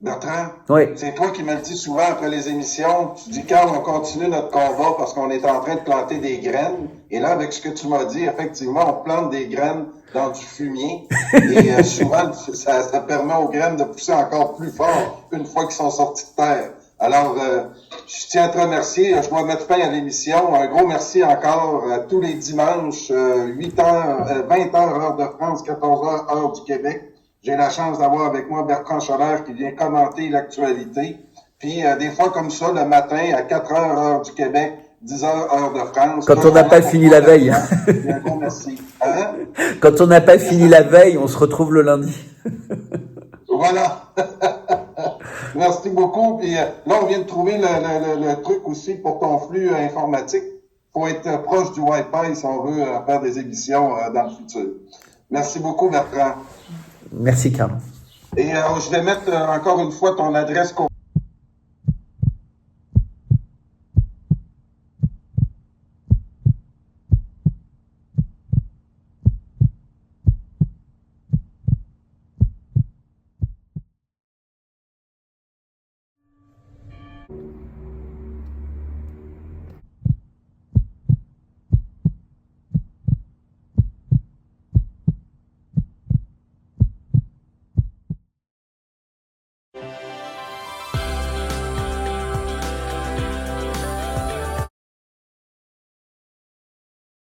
Bertrand, oui. C'est toi qui me le dis souvent après les émissions. Tu dis, Carl, on continue notre combat parce qu'on est en train de planter des graines. Et là, avec ce que tu m'as dit, effectivement, on plante des graines dans du fumier. Et souvent, ça permet aux graines de pousser encore plus fort une fois qu'ils sont sortis de terre. Alors, je tiens à te remercier. Je dois mettre fin à l'émission. Un gros merci encore tous les dimanches, 8h, 20h heure de France, 14h heure du Québec. J'ai la chance d'avoir avec moi Bertrand Scholler qui vient commenter l'actualité. Puis des fois comme ça, le matin, à 4h heure du Québec, 10h heure de France. Quand on n'a pas fini la veille. Un gros merci. Hein? Quand on n'a pas fini la veille, on se retrouve le lundi. Voilà. Merci beaucoup. Puis là, on vient de trouver le truc aussi pour ton flux informatique. Faut être proche du Wi-Fi si on veut faire des émissions dans le futur. Merci beaucoup, Bertrand. Merci, Carl. Et je vais mettre encore une fois ton adresse